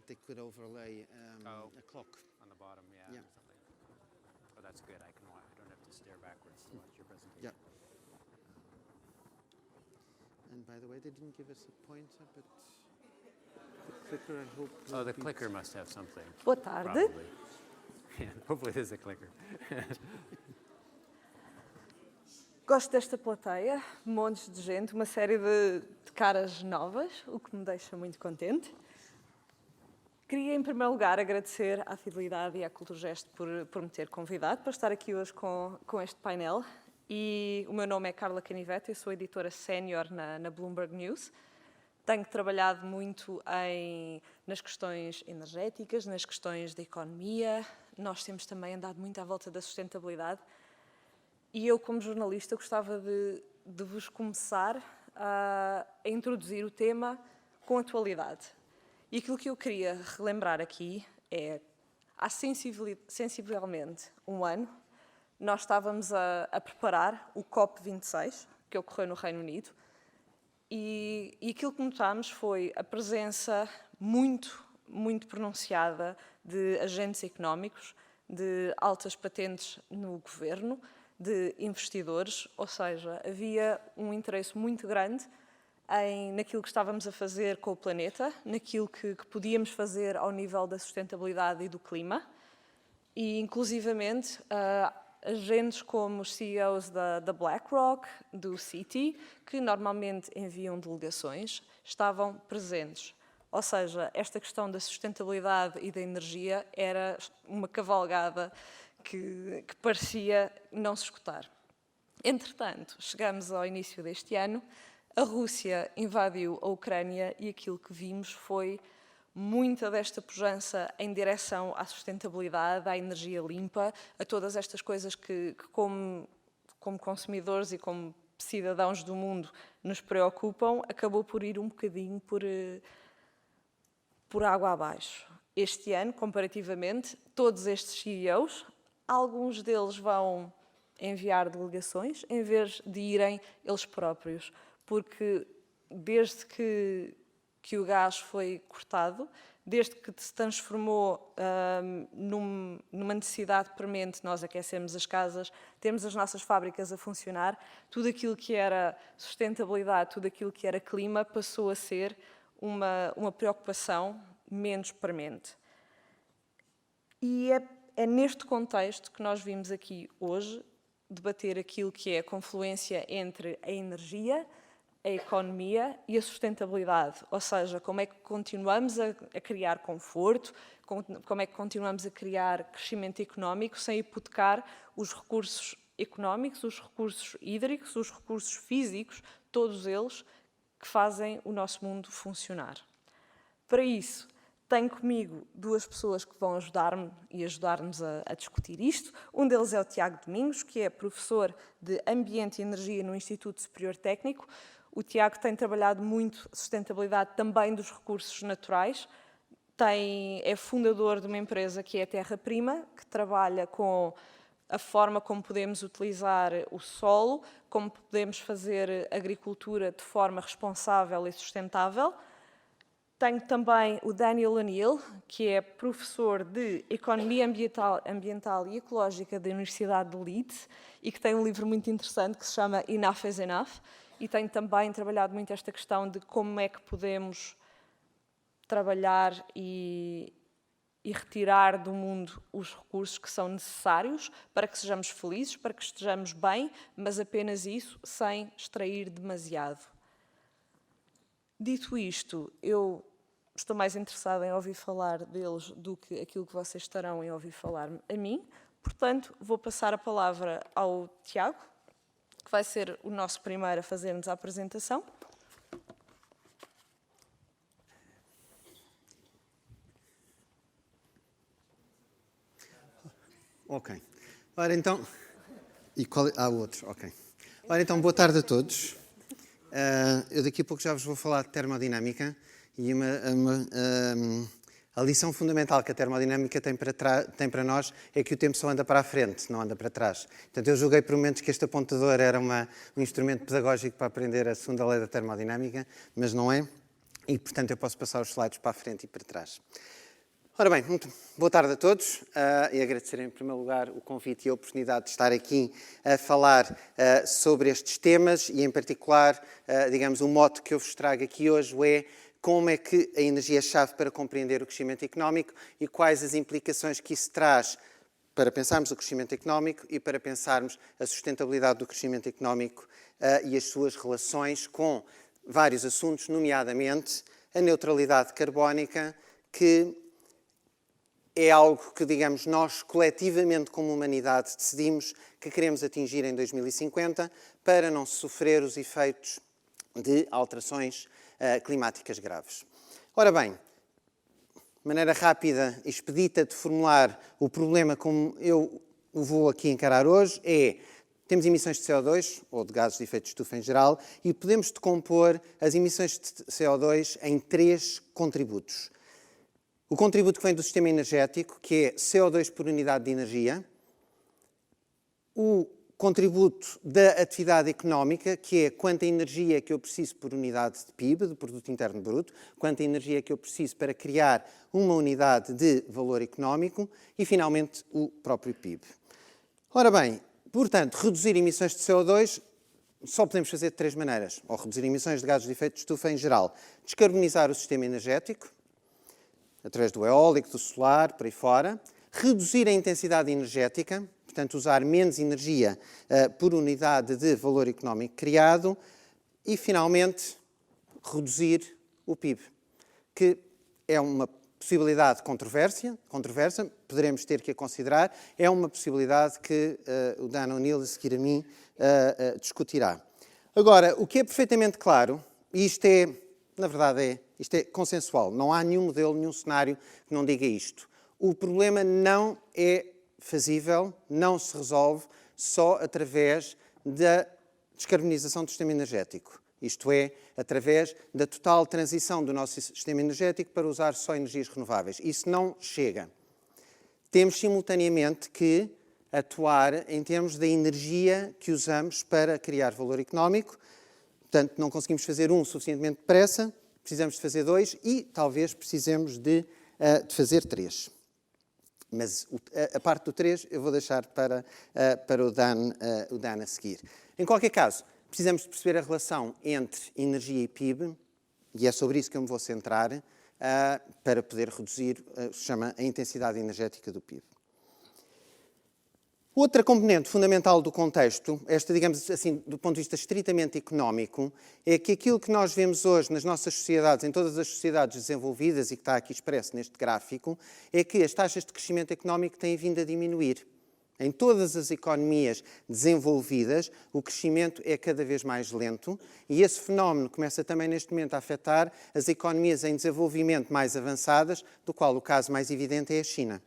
they could overlay a clock. On the bottom, yeah. Yeah. Something. Oh, that's good. I don't have to stare backwards to watch your presentation. Yeah. And by the way, they didn't give us a pointer, but the clicker, I hope. Oh, the clicker must have something. Boa tarde. Probably. Yeah, hopefully there's a clicker. Gosto desta plateia, montes de gente, uma série de caras novas, o que me deixa muito contente. Queria, em primeiro lugar, agradecer à Fidelidade e à Culturgest por me ter convidado para estar aqui hoje com este painel. E o meu nome é Carla Canivete, eu sou editora sénior na Bloomberg News. Tenho trabalhado muito nas questões energéticas, nas questões da economia. Nós temos também andado muito à volta da sustentabilidade. E eu, como jornalista, gostava de vos começar a introduzir o tema com atualidade. E aquilo que eu queria relembrar aqui é, há sensivelmente um ano, nós estávamos a preparar o COP26, que ocorreu no Reino Unido, e aquilo que notámos foi a presença muito pronunciada de agentes económicos, de altas patentes no governo, de investidores, ou seja, havia um interesse muito grande naquilo que estávamos a fazer com o planeta, naquilo que podíamos fazer ao nível da sustentabilidade e do clima, e inclusivamente agentes como os CEOs da BlackRock, do Citi, que normalmente enviam delegações, estavam presentes. Ou seja, esta questão da sustentabilidade e da energia era uma cavalgada que parecia não se escutar. Entretanto, chegamos ao início deste ano, a Rússia invadiu a Ucrânia e aquilo que vimos foi muita desta pujança em direção à sustentabilidade, à energia limpa, a todas estas coisas que como consumidores e como cidadãos do mundo nos preocupam, acabou por ir um bocadinho por água abaixo. Este ano, comparativamente, todos estes CEOs, alguns deles vão enviar delegações em vez de irem eles próprios, porque desde que o gás foi cortado, desde que se transformou numa necessidade premente, nós aquecemos as casas, temos as nossas fábricas a funcionar, tudo aquilo que era sustentabilidade, tudo aquilo que era clima, passou a ser uma preocupação menos premente. E é neste contexto que nós vimos aqui hoje debater aquilo que é a confluência entre a energia, a economia e a sustentabilidade, ou seja, como é que continuamos a criar conforto, como é que continuamos a criar crescimento económico sem hipotecar os recursos económicos, os recursos hídricos, os recursos físicos, todos eles que fazem o nosso mundo funcionar. Para isso, tenho comigo duas pessoas que vão ajudar-me e ajudar-nos a discutir isto. Um deles é o Tiago Domingos, que é professor de Ambiente e Energia no Instituto Superior Técnico. O Tiago tem trabalhado muito sustentabilidade também dos recursos naturais. É fundador de uma empresa que é a Terra Prima, que trabalha com a forma como podemos utilizar o solo, como podemos fazer agricultura de forma responsável e sustentável. Tenho também o Daniel O'Neill, que é professor de Economia Ambiental e Ecológica da Universidade de Leeds e que tem um livro muito interessante que se chama Enough is Enough. E tenho também trabalhado muito esta questão de como é que podemos trabalhar e retirar do mundo os recursos que são necessários para que sejamos felizes, para que estejamos bem, mas apenas isso, sem extrair demasiado. Dito isto, eu estou mais interessada em ouvir falar deles do que aquilo que vocês estarão em ouvir falar a mim. Portanto, vou passar a palavra ao Tiago, que vai ser o nosso primeiro a fazer-nos a apresentação. Ok. Ora, então... Há outro, ok. Ora, então, boa tarde a todos. Eu daqui a pouco já vos vou falar de termodinâmica e a lição fundamental que a termodinâmica tem para nós é que o tempo só anda para a frente, não anda para trás. Portanto, eu julguei por momentos que este apontador era um instrumento pedagógico para aprender a segunda lei da termodinâmica, mas não é. e, portanto, eu posso passar os slides para a frente e para trás. Ora bem, muito boa tarde a todos e agradecer em primeiro lugar o convite e a oportunidade de estar aqui a falar sobre estes temas e, em particular, digamos, o mote que eu vos trago aqui hoje é como é que a energia é chave para compreender o crescimento económico e quais as implicações que isso traz para pensarmos o crescimento económico e para pensarmos a sustentabilidade do crescimento económico e as suas relações com vários assuntos, nomeadamente a neutralidade carbónica, que é algo que, digamos, nós coletivamente como humanidade decidimos que queremos atingir em 2050 para não sofrer os efeitos de alterações climáticas graves. Ora bem, maneira rápida e expedita de formular o problema como eu o vou aqui encarar hoje é: temos emissões de CO2, ou de gases de efeito de estufa em geral, e podemos decompor as emissões de CO2 em 3 contributos. O contributo que vem do sistema energético, que é CO2 por unidade de energia. O contributo da atividade económica, que é quanta energia que eu preciso por unidade de PIB, de Produto Interno Bruto, quanta energia que eu preciso para criar uma unidade de valor económico e, finalmente, o próprio PIB. Ora bem, portanto, reduzir emissões de CO2 só podemos fazer de 3 maneiras. Ou reduzir emissões de gases de efeito de estufa em geral. Descarbonizar o sistema energético, através do eólico, do solar, por aí fora. Reduzir a intensidade energética, portanto, usar menos energia por unidade de valor económico criado. E, finalmente, reduzir o PIB, que é uma possibilidade controversa, poderemos ter que a considerar, é uma possibilidade que o Dan O'Neill, a seguir a mim, discutirá. Agora, o que é perfeitamente claro, e isto é, na verdade, isto é consensual, não há nenhum modelo, nenhum cenário que não diga isto. O problema não é fazível, não se resolve só através da descarbonização do sistema energético. Isto é, através da total transição do nosso sistema energético para usar só energias renováveis. Isso não chega. Temos, simultaneamente, que atuar em termos da energia que usamos para criar valor económico. Portanto, não conseguimos fazer um suficientemente depressa, precisamos de fazer 2 e talvez precisemos de fazer 3. Mas a parte do 3 eu vou deixar para o Dan a seguir. Em qualquer caso, precisamos de perceber a relação entre energia e PIB, e é sobre isso que eu me vou centrar, para poder reduzir o que se chama a intensidade energética do PIB. Outra componente fundamental do contexto, esta, digamos assim, do ponto de vista estritamente económico, é que aquilo que nós vemos hoje nas nossas sociedades, em todas as sociedades desenvolvidas, e que está aqui expresso neste gráfico, é que as taxas de crescimento económico têm vindo a diminuir. Em todas as economias desenvolvidas, o crescimento é cada vez mais lento e esse fenómeno começa também neste momento a afetar as economias em desenvolvimento mais avançadas, do qual o caso mais evidente é a China.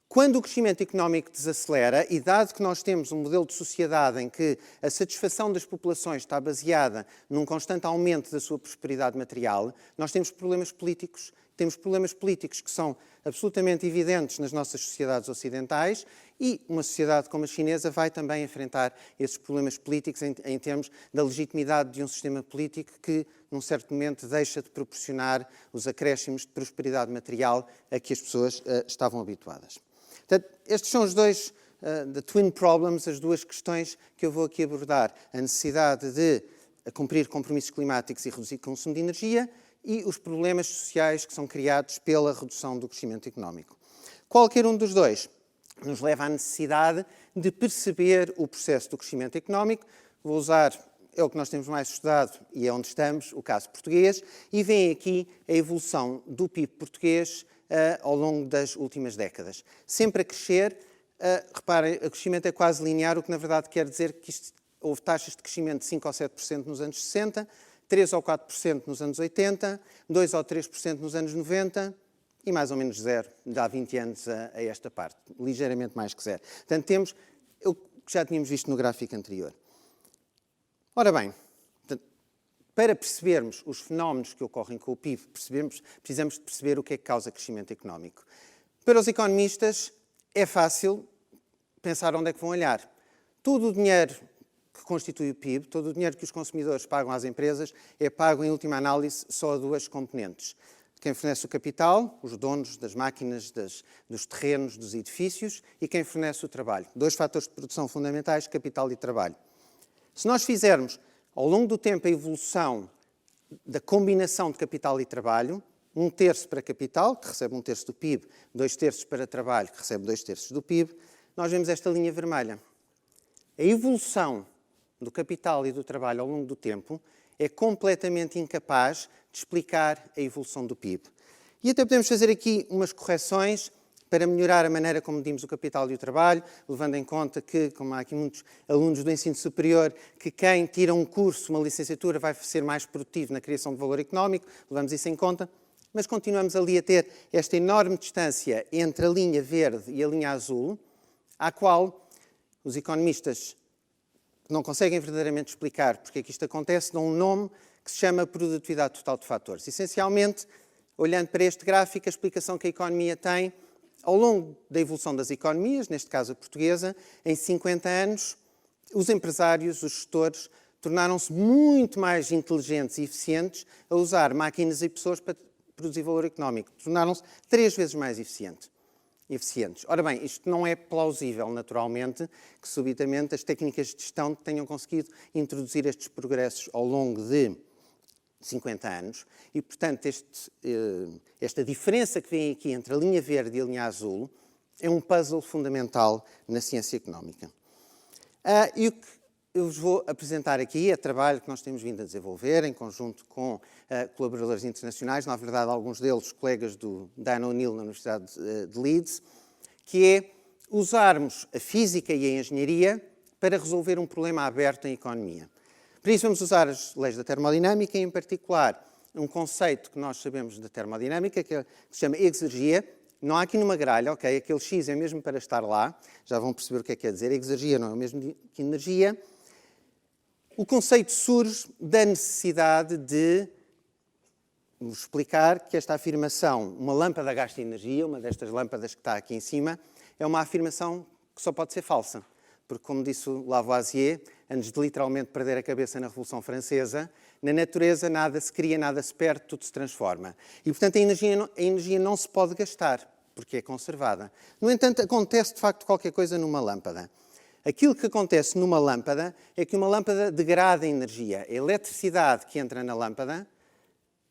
Quando o crescimento económico desacelera, e dado que nós temos um modelo de sociedade em que a satisfação das populações está baseada num constante aumento da sua prosperidade material, nós temos problemas políticos. Temos problemas políticos que são absolutamente evidentes nas nossas sociedades ocidentais e uma sociedade como a chinesa vai também enfrentar esses problemas políticos em termos da legitimidade de um sistema político que, num certo momento, deixa de proporcionar os acréscimos de prosperidade material a que as pessoas estavam habituadas. Portanto, estes são os dois the twin problems, as duas questões que eu vou aqui abordar. A necessidade de cumprir compromissos climáticos e reduzir o consumo de energia e os problemas sociais que são criados pela redução do crescimento económico. Qualquer um dos dois nos leva à necessidade de perceber o processo do crescimento económico. Vou usar, é o que nós temos mais estudado e é onde estamos, o caso português, e vem aqui a evolução do PIB português ao longo das últimas décadas. Sempre a crescer, reparem, o crescimento é quase linear, o que na verdade quer dizer que houve taxas de crescimento de 5 ou 7% nos anos 60, 3 ou 4% nos anos 80, 2 ou 3% nos anos 90 e mais ou menos zero, de há 20 anos a esta parte, ligeiramente mais que zero. Portanto, temos o que já tínhamos visto no gráfico anterior. Ora bem, para percebermos os fenómenos que ocorrem com o PIB, precisamos de perceber o que é que causa crescimento económico. Para os economistas, é fácil pensar onde é que vão olhar. Todo o dinheiro que constitui o PIB, todo o dinheiro que os consumidores pagam às empresas, é pago, em última análise, só a duas componentes. Quem fornece o capital, os donos das máquinas, dos terrenos, dos edifícios, e quem fornece o trabalho. Dois fatores de produção fundamentais, capital e trabalho. Se nós fizermos, ao longo do tempo, a evolução da combinação de capital e trabalho, 1/3 para capital, que recebe 1/3 do PIB, 2/3 para trabalho, que recebe 2/3 do PIB, nós vemos esta linha vermelha. A evolução do capital e do trabalho ao longo do tempo é completamente incapaz de explicar a evolução do PIB. E até podemos fazer aqui umas correções para melhorar a maneira como medimos o capital e o trabalho, levando em conta que, como há aqui muitos alunos do ensino superior, que quem tira um curso, uma licenciatura, vai ser mais produtivo na criação de valor económico, levamos isso em conta, mas continuamos ali a ter esta enorme distância entre a linha verde e a linha azul, à qual os economistas não conseguem verdadeiramente explicar porque é que isto acontece, dão um nome que se chama produtividade total de fatores. Essencialmente, olhando para este gráfico, a explicação que a economia tem, ao longo da evolução das economias, neste caso a portuguesa, em 50 anos, os empresários, os gestores, tornaram-se muito mais inteligentes e eficientes a usar máquinas e pessoas para produzir valor económico. Tornaram-se 3 vezes mais eficientes. Ora bem, isto não é plausível, naturalmente, que subitamente as técnicas de gestão tenham conseguido introduzir estes progressos ao longo de 50 anos e, portanto, esta diferença que vem aqui entre a linha verde e a linha azul é um puzzle fundamental na ciência económica. E o que eu vos vou apresentar aqui é trabalho que nós temos vindo a desenvolver em conjunto com colaboradores internacionais, na verdade alguns deles colegas do Dan O'Neill na Universidade de Leeds, que é usarmos a física e a engenharia para resolver um problema aberto em economia. Para isso vamos usar as leis da termodinâmica e, em particular, um conceito que nós sabemos da termodinâmica, que se chama exergia. Não há aqui numa gralha, ok? Aquele X é mesmo para estar lá. Já vão perceber o que é quer dizer. Exergia não é o mesmo que energia. O conceito surge da necessidade de vos explicar que esta afirmação, uma lâmpada gasta energia, uma destas lâmpadas que está aqui em cima, é uma afirmação que só pode ser falsa. Porque, como disse o Lavoisier, antes de literalmente perder a cabeça na Revolução Francesa, na natureza nada se cria, nada se perde, tudo se transforma. E, portanto, a energia não se pode gastar, porque é conservada. No entanto, acontece, de facto, qualquer coisa numa lâmpada. Aquilo que acontece numa lâmpada é que uma lâmpada degrada energia. A eletricidade que entra na lâmpada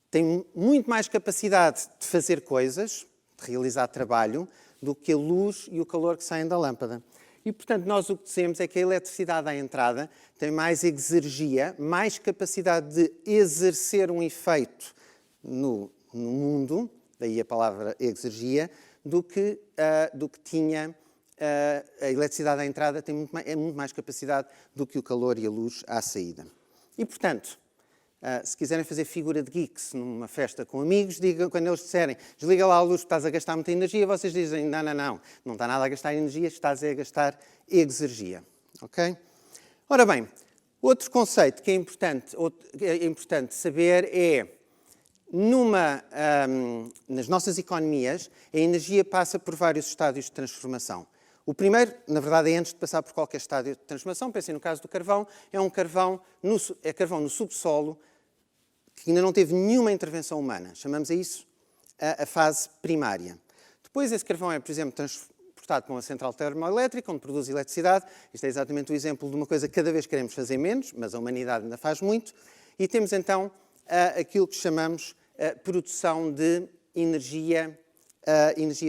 tem muito mais capacidade de fazer coisas, de realizar trabalho, do que a luz e o calor que saem da lâmpada. E, portanto, nós o que dizemos é que a eletricidade à entrada tem mais exergia, mais capacidade de exercer um efeito no mundo, daí a palavra exergia, do que tinha a eletricidade à entrada, é muito mais capacidade do que o calor e a luz à saída. E, portanto, se quiserem fazer figura de geeks numa festa com amigos, digam, quando eles disserem desliga lá a luz porque estás a gastar muita energia, vocês dizem não está nada a gastar energia, estás a gastar exergia. Ok? Ora bem, outro conceito que é importante saber é, nas nossas economias, a energia passa por vários estádios de transformação. O primeiro, na verdade, é antes de passar por qualquer estádio de transformação. Pensem no caso do carvão, é carvão no subsolo, que ainda não teve nenhuma intervenção humana. Chamamos a isso a fase primária. Depois esse carvão é, por exemplo, transportado para uma central termoelétrica, onde produz eletricidade. Isto é exatamente o exemplo de uma coisa que cada vez queremos fazer menos, mas a humanidade ainda faz muito. E temos então aquilo que chamamos produção de energia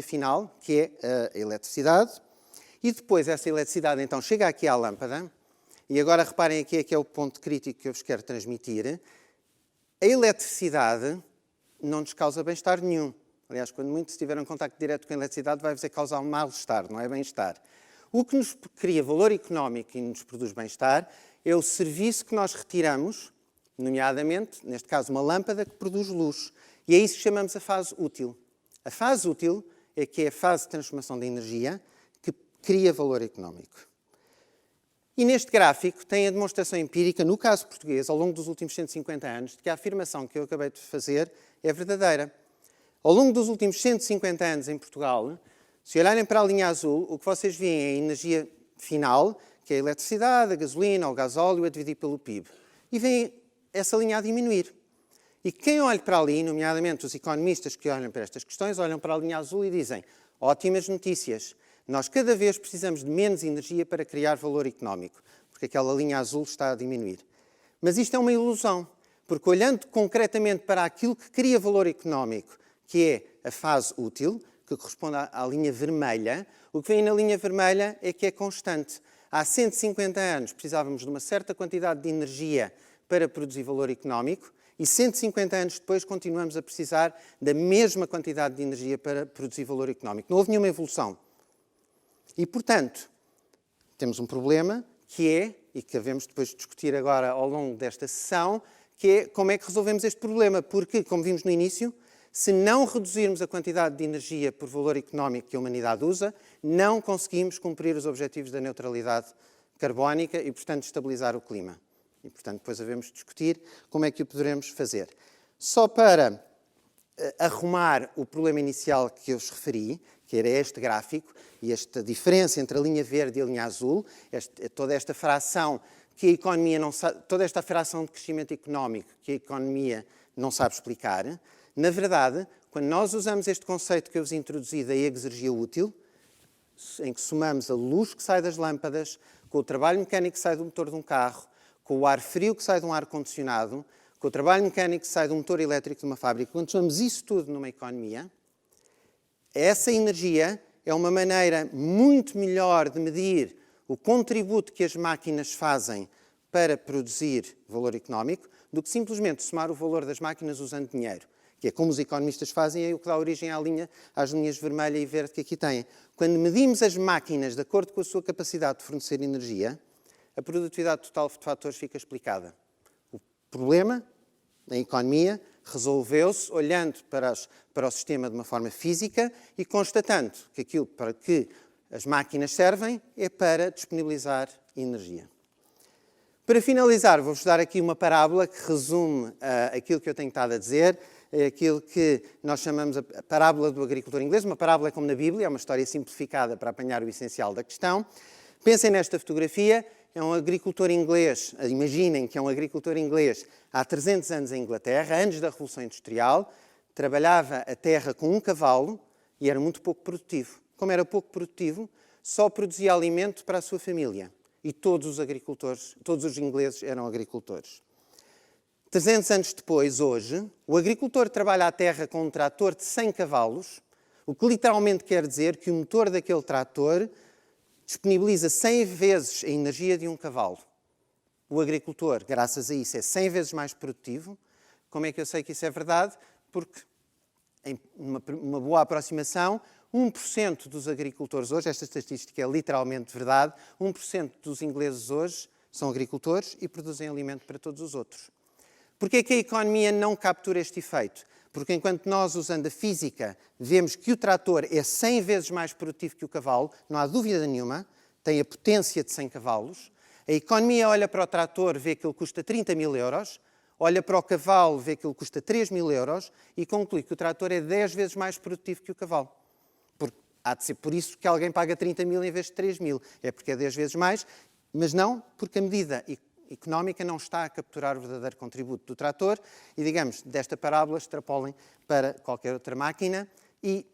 final, que é a eletricidade. E depois essa eletricidade então chega aqui à lâmpada. E agora reparem aqui, é que é o ponto crítico que eu vos quero transmitir. A eletricidade não nos causa bem-estar nenhum. Aliás, quando muitos tiveram contacto direto com a eletricidade, vai-vos causar um mal-estar, não é bem-estar. O que nos cria valor económico e nos produz bem-estar é o serviço que nós retiramos, nomeadamente, neste caso, uma lâmpada que produz luz. E é isso que chamamos a fase útil. A fase útil é que é a fase de transformação da energia que cria valor económico. E neste gráfico tem a demonstração empírica, no caso português, ao longo dos últimos 150 anos, de que a afirmação que eu acabei de fazer é verdadeira. Ao longo dos últimos 150 anos em Portugal, se olharem para a linha azul, o que vocês veem é a energia final, que é a eletricidade, a gasolina, o gasóleo, a dividir pelo PIB. E vem essa linha a diminuir. E quem olha para ali, nomeadamente os economistas que olham para estas questões, olham para a linha azul e dizem: ótimas notícias, nós cada vez precisamos de menos energia para criar valor económico, porque aquela linha azul está a diminuir. Mas isto é uma ilusão, porque olhando concretamente para aquilo que cria valor económico, que é a fase útil, que corresponde à linha vermelha, o que vem na linha vermelha é que é constante. Há 150 anos precisávamos de uma certa quantidade de energia para produzir valor económico e 150 anos depois continuamos a precisar da mesma quantidade de energia para produzir valor económico. Não houve nenhuma evolução. E, portanto, temos um problema que é, e que devemos depois discutir agora ao longo desta sessão, que é como é que resolvemos este problema. Porque, como vimos no início, se não reduzirmos a quantidade de energia por valor económico que a humanidade usa, não conseguimos cumprir os objetivos da neutralidade carbónica e, portanto, estabilizar o clima. E, portanto, depois devemos discutir como é que o poderemos fazer. Só para arrumar o problema inicial que eu vos referi, que era este gráfico, e esta diferença entre a linha verde e a linha azul, toda esta fração que a economia não sabe, toda esta fração de crescimento económico que a economia não sabe explicar. Na verdade, quando nós usamos este conceito que eu vos introduzi da exergia útil, em que somamos a luz que sai das lâmpadas, com o trabalho mecânico que sai do motor de um carro, com o ar frio que sai de um ar-condicionado, com o trabalho mecânico que sai do motor elétrico de uma fábrica, quando somamos isso tudo numa economia, essa energia é uma maneira muito melhor de medir o contributo que as máquinas fazem para produzir valor económico do que simplesmente somar o valor das máquinas usando dinheiro, que é como os economistas fazem e é o que dá origem às linhas vermelha e verde que aqui têm. Quando medimos as máquinas de acordo com a sua capacidade de fornecer energia, a produtividade total de fatores fica explicada. O problema na economia resolveu-se olhando para o sistema de uma forma física e constatando que aquilo para que as máquinas servem é para disponibilizar energia. Para finalizar, vou-vos dar aqui uma parábola que resume aquilo que eu tenho estado a dizer, aquilo que nós chamamos a parábola do agricultor inglês. Uma parábola é como na Bíblia, é uma história simplificada para apanhar o essencial da questão. Pensem nesta fotografia, é um agricultor inglês, imaginem que é um agricultor inglês há 300 anos em Inglaterra, antes da Revolução Industrial, trabalhava a terra com um cavalo e era muito pouco produtivo. Como era pouco produtivo, só produzia alimento para a sua família. E todos os agricultores, todos os ingleses eram agricultores. 300 anos depois, hoje, o agricultor trabalha a terra com um trator de 100 cavalos, o que literalmente quer dizer que o motor daquele trator disponibiliza 100 vezes a energia de um cavalo. O agricultor, graças a isso, é 100 vezes mais produtivo. Como é que eu sei que isso é verdade? Porque, em uma boa aproximação, 1% dos agricultores hoje, esta estatística é literalmente verdade, 1% dos ingleses hoje são agricultores e produzem alimento para todos os outros. Porquê é que a economia não captura este efeito? Porque enquanto nós, usando a física, vemos que o trator é 100 vezes mais produtivo que o cavalo, não há dúvida nenhuma, tem a potência de 100 cavalos, a economia olha para o trator, vê que ele custa 30 mil euros, olha para o cavalo, vê que ele custa 3 mil euros e conclui que o trator é 10 vezes mais produtivo que o cavalo. Porque há de ser por isso que alguém paga 30 mil em vez de 3 mil. É porque é 10 vezes mais, mas não porque a medida económica não está a capturar o verdadeiro contributo do trator e, digamos, desta parábola extrapolem para qualquer outra máquina e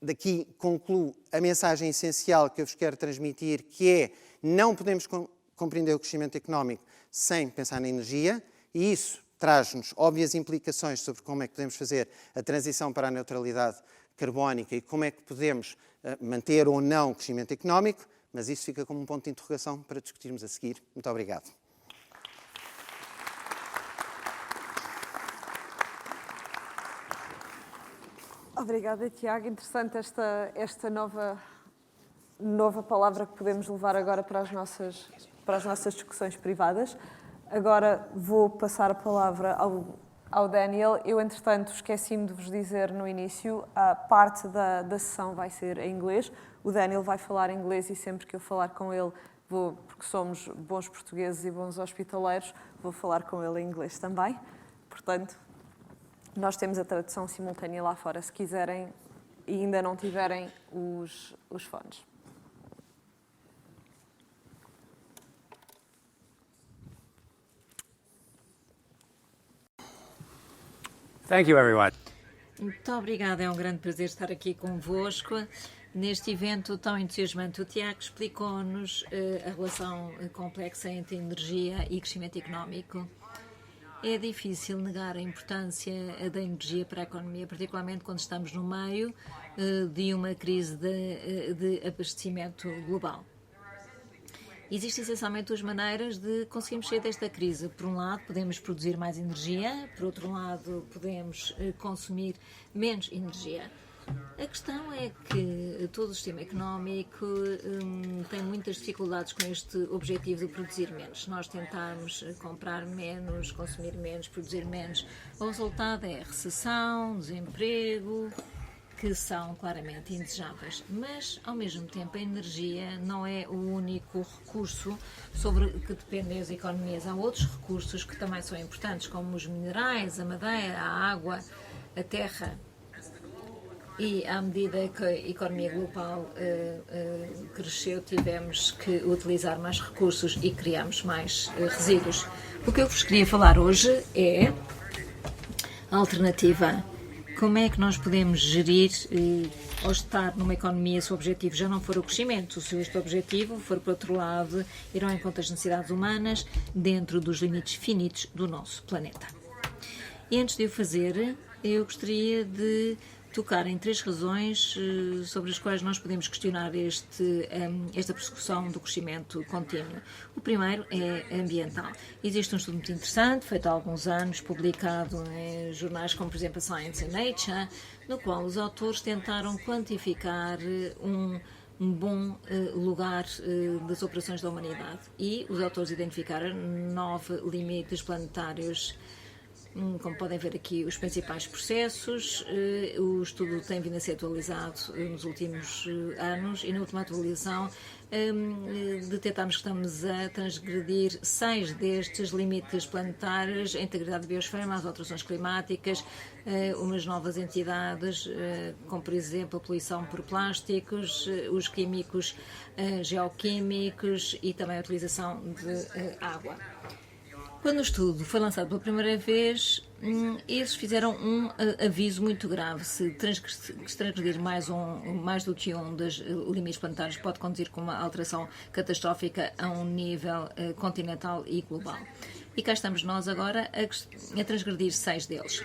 daqui concluo a mensagem essencial que eu vos quero transmitir, que é não podemos compreender o crescimento económico sem pensar na energia e isso traz-nos óbvias implicações sobre como é que podemos fazer a transição para a neutralidade carbónica e como é que podemos manter ou não o crescimento económico, mas isso fica como um ponto de interrogação para discutirmos a seguir. Muito obrigado. Obrigada, Tiago. Interessante esta nova palavra que podemos levar agora para as nossas discussões privadas. Agora vou passar a palavra ao Daniel. Eu, entretanto, esqueci-me de vos dizer no início, a parte da sessão vai ser em inglês. O Daniel vai falar inglês e sempre que eu falar com ele, porque somos bons portugueses e bons hospitaleiros, vou falar com ele em inglês também. Portanto, nós temos a tradução simultânea lá fora, se quiserem e ainda não tiverem os fones. Thank you, everyone. Muito obrigada, é um grande prazer estar aqui convosco neste evento tão entusiasmante. O Tiago explicou-nos a relação complexa entre energia e crescimento económico. É difícil negar a importância da energia para a economia, particularmente quando estamos no meio de uma crise de abastecimento global. Existem essencialmente duas maneiras de conseguirmos sair desta crise. Por um lado, podemos produzir mais energia, por outro lado, podemos consumir menos energia. A questão é que todo o sistema económico tem muitas dificuldades com este objetivo de produzir menos. Nós tentarmos comprar menos, consumir menos, produzir menos. O resultado é recessão, desemprego, que são claramente indesejáveis. Mas, ao mesmo tempo, a energia não é o único recurso sobre que dependem as economias. Há outros recursos que também são importantes, como os minerais, a madeira, a água, a terra. E, à medida que a economia global cresceu, tivemos que utilizar mais recursos e criamos mais resíduos. O que eu vos queria falar hoje é a alternativa. Como é que nós podemos gerir ou estar numa economia se o objetivo já não for o crescimento, se este objetivo for, por outro lado, ir ao encontro das necessidades humanas dentro dos limites finitos do nosso planeta. E antes de o fazer, eu gostaria de tocar em 3 razões sobre as quais nós podemos questionar esta persecução do crescimento contínuo. O primeiro é ambiental. Existe um estudo muito interessante, feito há alguns anos, publicado em jornais como, por exemplo, a Science and Nature, no qual os autores tentaram quantificar um bom lugar das operações da humanidade. E os autores identificaram 9 limites planetários. Como podem ver aqui, os principais processos. O estudo tem vindo a ser atualizado nos últimos anos e na última atualização detectámos que estamos a transgredir 6 destes limites planetários: a integridade da biosfera, as alterações climáticas, umas novas entidades, como por exemplo a poluição por plásticos, os químicos geoquímicos e também a utilização de água. Quando o estudo foi lançado pela primeira vez, eles fizeram um aviso muito grave. Se transgredir mais do que um dos limites planetários pode conduzir com uma alteração catastrófica a um nível continental e global. E cá estamos nós agora a transgredir 6 deles.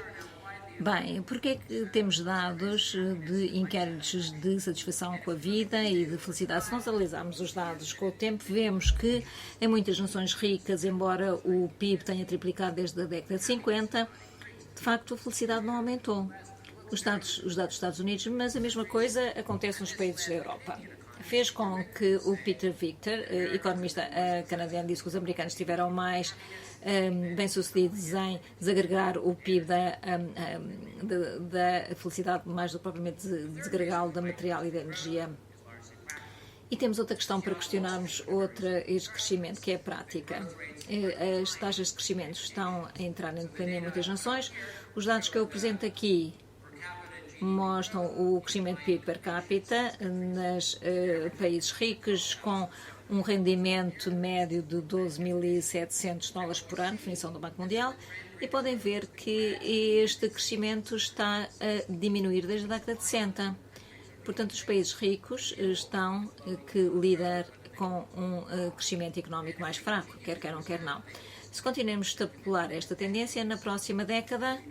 Bem, porque é que temos dados de inquéritos de satisfação com a vida e de felicidade? Se nós analisarmos os dados com o tempo, vemos que em muitas nações ricas, embora o PIB tenha triplicado desde a década de 50, de facto a felicidade não aumentou. Os dados dos Estados Unidos, mas a mesma coisa acontece nos países da Europa. Fez com que o Peter Victor, economista canadiano, disse que os americanos tiveram mais bem-sucedidos em desagregar o PIB da felicidade, mais do que propriamente desagregá-lo da material e da energia. E temos outra questão para questionarmos este crescimento, que é a prática. As taxas de crescimento estão a entrar em declínio em muitas nações. Os dados que eu apresento aqui mostram o crescimento PIB per capita nos países ricos, com um rendimento médio de $12.700 por ano, definição do Banco Mundial, e podem ver que este crescimento está a diminuir desde a década de 60. Portanto, os países ricos estão a lidar com um crescimento económico mais fraco, quer queiram, quer não. Se continuarmos a extrapolar esta tendência, na próxima década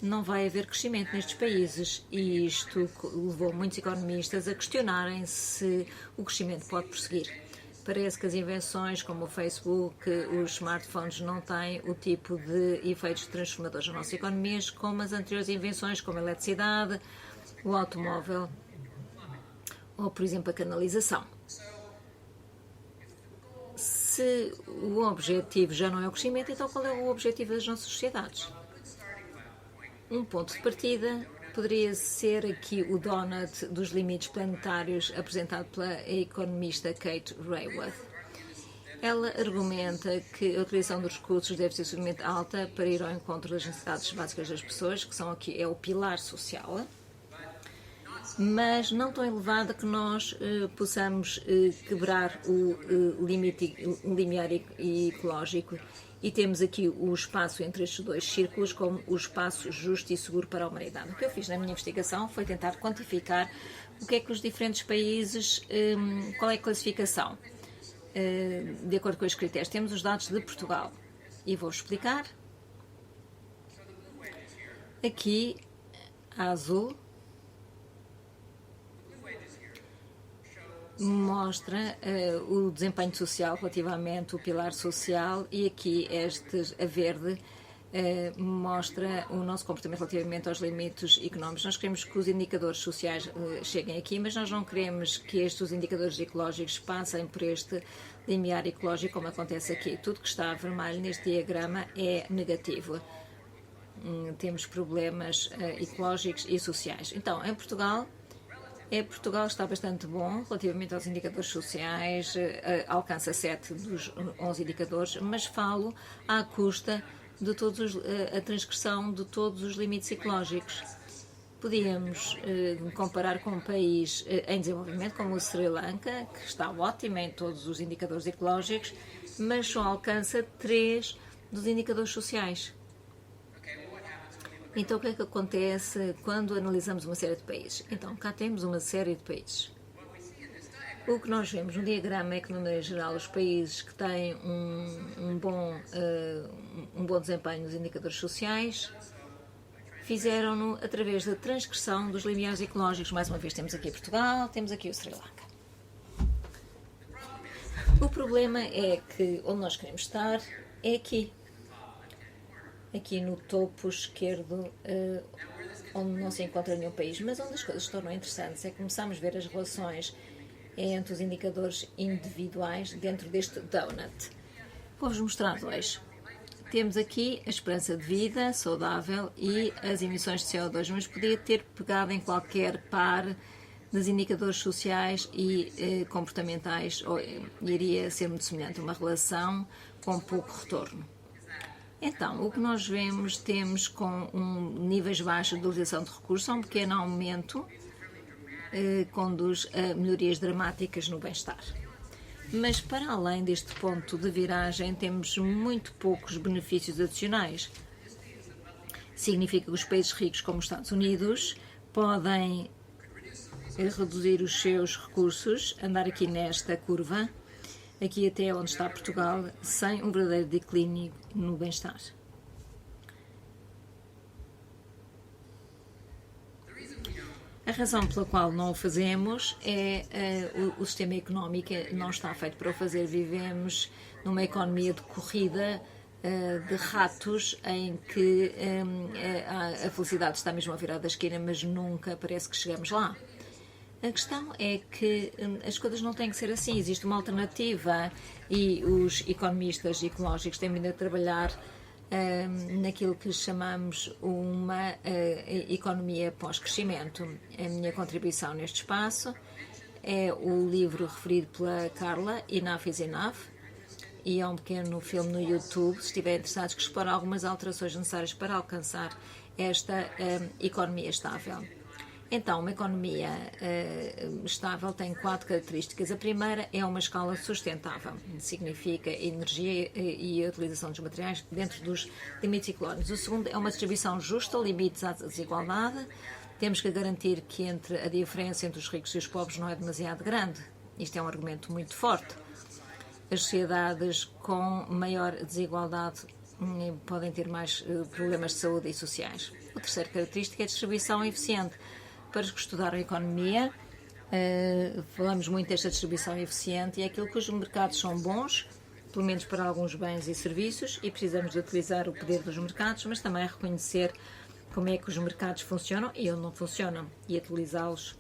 não vai haver crescimento nestes países, e isto levou muitos economistas a questionarem se o crescimento pode prosseguir. Parece que as invenções como o Facebook, os smartphones, não têm o tipo de efeitos transformadores nas nossas economias como as anteriores invenções, como a eletricidade, o automóvel ou, por exemplo, a canalização. Se o objetivo já não é o crescimento, então qual é o objetivo das nossas sociedades? Um ponto de partida poderia ser aqui o donut dos limites planetários apresentado pela economista Kate Raworth. Ela argumenta que a utilização dos recursos deve ser suficientemente alta para ir ao encontro das necessidades básicas das pessoas, que são aqui o pilar social, mas não tão elevada que nós possamos quebrar o limiar ecológico e temos aqui o espaço entre estes dois círculos como o espaço justo e seguro para a humanidade. O que eu fiz na minha investigação foi tentar quantificar o que é que os diferentes países, qual é a classificação, de acordo com os critérios. Temos os dados de Portugal e vou explicar. Aqui, a azul, mostra o desempenho social relativamente ao pilar social, e aqui a verde mostra o nosso comportamento relativamente aos limites económicos. Nós queremos que os indicadores sociais cheguem aqui, mas nós não queremos que estes indicadores ecológicos passem por este limiar ecológico, como acontece aqui. Tudo que está vermelho neste diagrama é negativo. Temos problemas ecológicos e sociais. Então, em Portugal está bastante bom relativamente aos indicadores sociais, alcança 7 dos 11 indicadores, mas falo à custa de a transgressão de todos os limites ecológicos. Podíamos comparar com um país em desenvolvimento, como o Sri Lanka, que está ótimo em todos os indicadores ecológicos, mas só alcança 3 dos indicadores sociais. Então, o que é que acontece quando analisamos uma série de países? Então, cá temos uma série de países. O que nós vemos no diagrama é que, de maneira geral, os países que têm um bom desempenho nos indicadores sociais fizeram-no através da transgressão dos limiares ecológicos. Mais uma vez, temos aqui Portugal, temos aqui o Sri Lanka. O problema é que onde nós queremos estar é aqui. Aqui no topo esquerdo, onde não se encontra nenhum país, mas onde as coisas se tornam interessantes é que começamos a ver as relações entre os indicadores individuais dentro deste donut. Vou-vos mostrar dois. Temos aqui a esperança de vida saudável e as emissões de CO2, mas podia ter pegado em qualquer par dos indicadores sociais e comportamentais, ou iria ser muito semelhante, uma relação com pouco retorno. Então, o que nós vemos, temos com níveis baixos de utilização de recursos, um pequeno aumento conduz a melhorias dramáticas no bem-estar. Mas, para além deste ponto de viragem, temos muito poucos benefícios adicionais. Significa que os países ricos, como os Estados Unidos, podem reduzir os seus recursos, andar aqui nesta curva, aqui até onde está Portugal, sem um verdadeiro declínio no bem-estar. A razão pela qual não o fazemos é o sistema económico não está feito para o fazer. Vivemos numa economia de corrida de ratos, em que a felicidade está mesmo a virar da esquina, mas nunca parece que chegamos lá. A questão é que as coisas não têm que ser assim, existe uma alternativa e os economistas ecológicos têm vindo a trabalhar naquilo que chamamos uma economia pós-crescimento. A minha contribuição neste espaço é o livro referido pela Carla, Enough is Enough, e é um pequeno filme no YouTube, se estiverem interessados, que explora algumas alterações necessárias para alcançar esta economia estável. Então, uma economia estável tem 4 características. A primeira é uma escala sustentável. Significa energia e a utilização dos materiais dentro dos limites ecológicos. O segundo é uma distribuição justa, limites à desigualdade. Temos que garantir que a diferença entre os ricos e os pobres não é demasiado grande. Isto é um argumento muito forte. As sociedades com maior desigualdade podem ter mais problemas de saúde e sociais. A terceira característica é a distribuição eficiente. Para os que estudaram a economia, falamos muito desta distribuição eficiente e é aquilo que os mercados são bons, pelo menos para alguns bens e serviços, e precisamos de utilizar o poder dos mercados, mas também reconhecer como é que os mercados funcionam e onde não funcionam e utilizá-los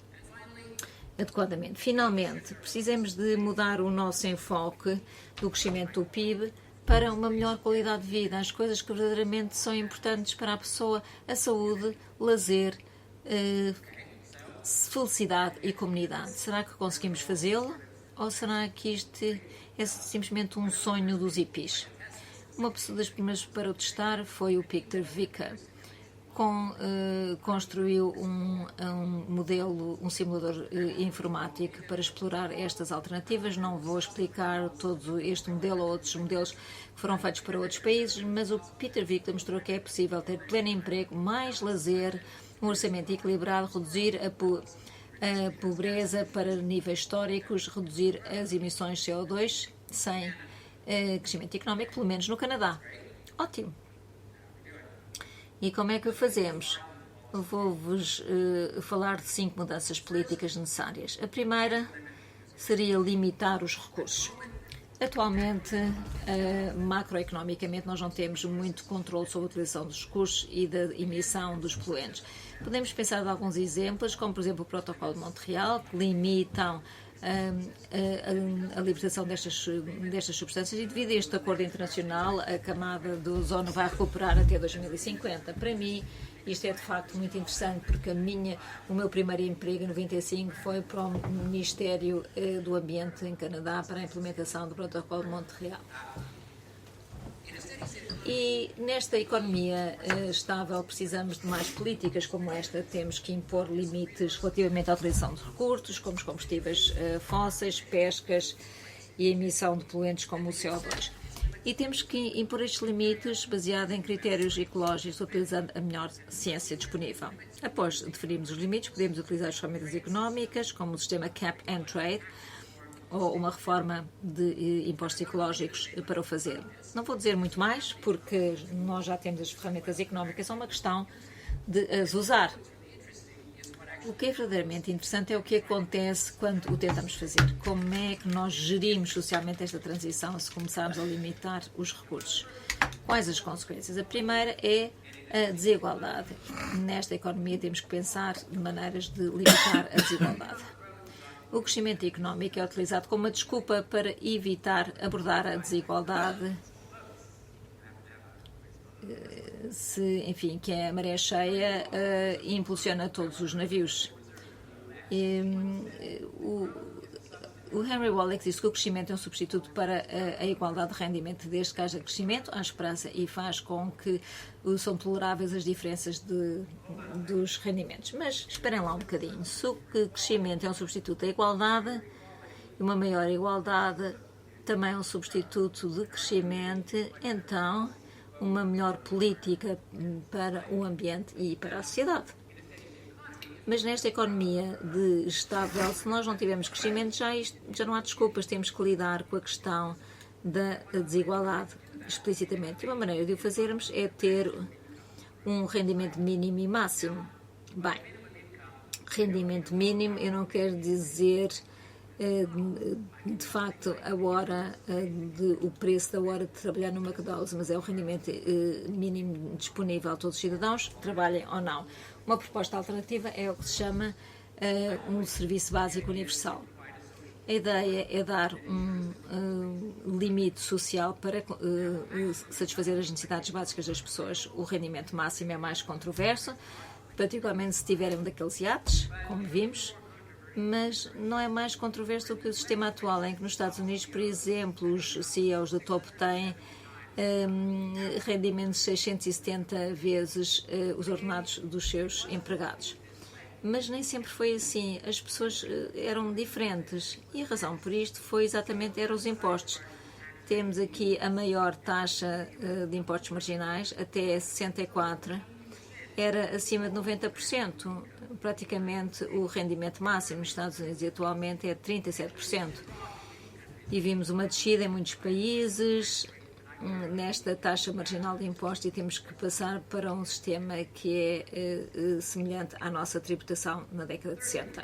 adequadamente. Finalmente, precisamos de mudar o nosso enfoque do crescimento do PIB para uma melhor qualidade de vida, as coisas que verdadeiramente são importantes para a pessoa, a saúde, lazer, felicidade e comunidade. Será que conseguimos fazê-lo? Ou será que isto é simplesmente um sonho dos hippies? Uma das primeiras para o testar foi o Peter Vicker, construiu um simulador informático para explorar estas alternativas. Não vou explicar todo este modelo ou outros modelos que foram feitos para outros países, mas o Peter Victor mostrou que é possível ter pleno emprego, mais lazer, um orçamento equilibrado, reduzir a pobreza para níveis históricos, reduzir as emissões de CO2 sem crescimento económico, pelo menos no Canadá. Ótimo! E como é que o fazemos? Vou-vos falar de 5 mudanças políticas necessárias. A primeira seria limitar os recursos. Atualmente, macroeconomicamente, nós não temos muito controle sobre a utilização dos recursos e da emissão dos poluentes. Podemos pensar em alguns exemplos, como por exemplo o Protocolo de Montreal, que limitam a libertação destas substâncias, e devido a este acordo internacional a camada do ozono vai recuperar até 2050. Para mim isto é de facto muito interessante, porque o meu primeiro emprego em 95 foi para o Ministério do Ambiente em Canadá para a implementação do Protocolo de Montreal. E nesta economia estável precisamos de mais políticas como esta. Temos que impor limites relativamente à utilização de recursos, como os combustíveis fósseis, pescas e a emissão de poluentes como o CO2. E temos que impor estes limites baseado em critérios ecológicos, utilizando a melhor ciência disponível. Após definirmos os limites, podemos utilizar as ferramentas económicas, como o sistema Cap and Trade, ou uma reforma de impostos ecológicos para o fazer. Não vou dizer muito mais, porque nós já temos as ferramentas económicas, é uma questão de as usar. O que é verdadeiramente interessante é o que acontece quando o tentamos fazer. Como é que nós gerimos socialmente esta transição se começarmos a limitar os recursos? Quais as consequências? A primeira é a desigualdade. Nesta economia temos que pensar de maneiras de limitar a desigualdade. O crescimento económico é utilizado como uma desculpa para evitar abordar a desigualdade, que a maré cheia impulsiona todos os navios. O Henry Wallach diz que o crescimento é um substituto para a igualdade de rendimento. Desde que haja crescimento, há esperança, e faz com que são toleráveis as diferenças dos rendimentos. Mas esperem lá um bocadinho. Se o crescimento é um substituto da igualdade, uma maior igualdade também é um substituto de crescimento, então uma melhor política para o ambiente e para a sociedade. Mas nesta economia estável, se nós não tivermos crescimento, já não há desculpas, temos que lidar com a questão da desigualdade explicitamente. E uma maneira de o fazermos é ter um rendimento mínimo e máximo. Bem, rendimento mínimo eu não quero dizer de facto o preço da hora de trabalhar no McDonald's, mas é o rendimento mínimo disponível a todos os cidadãos, trabalhem ou não. Uma proposta alternativa é o que se chama um serviço básico universal. A ideia é dar um limite social para satisfazer as necessidades básicas das pessoas. O rendimento máximo é mais controverso, particularmente se tiverem daqueles iates, como vimos, mas não é mais controverso do que o sistema atual, em que nos Estados Unidos, por exemplo, os CEOs do topo têm rendimentos 670 vezes os ordenados dos seus empregados. Mas nem sempre foi assim. As pessoas eram diferentes e a razão por isto eram os impostos. Temos aqui a maior taxa de impostos marginais, até 64%, era acima de 90%. Praticamente o rendimento máximo nos Estados Unidos atualmente é de 37%. E vimos uma descida em muitos países nesta taxa marginal de impostos, e temos que passar para um sistema que é semelhante à nossa tributação na década de 60.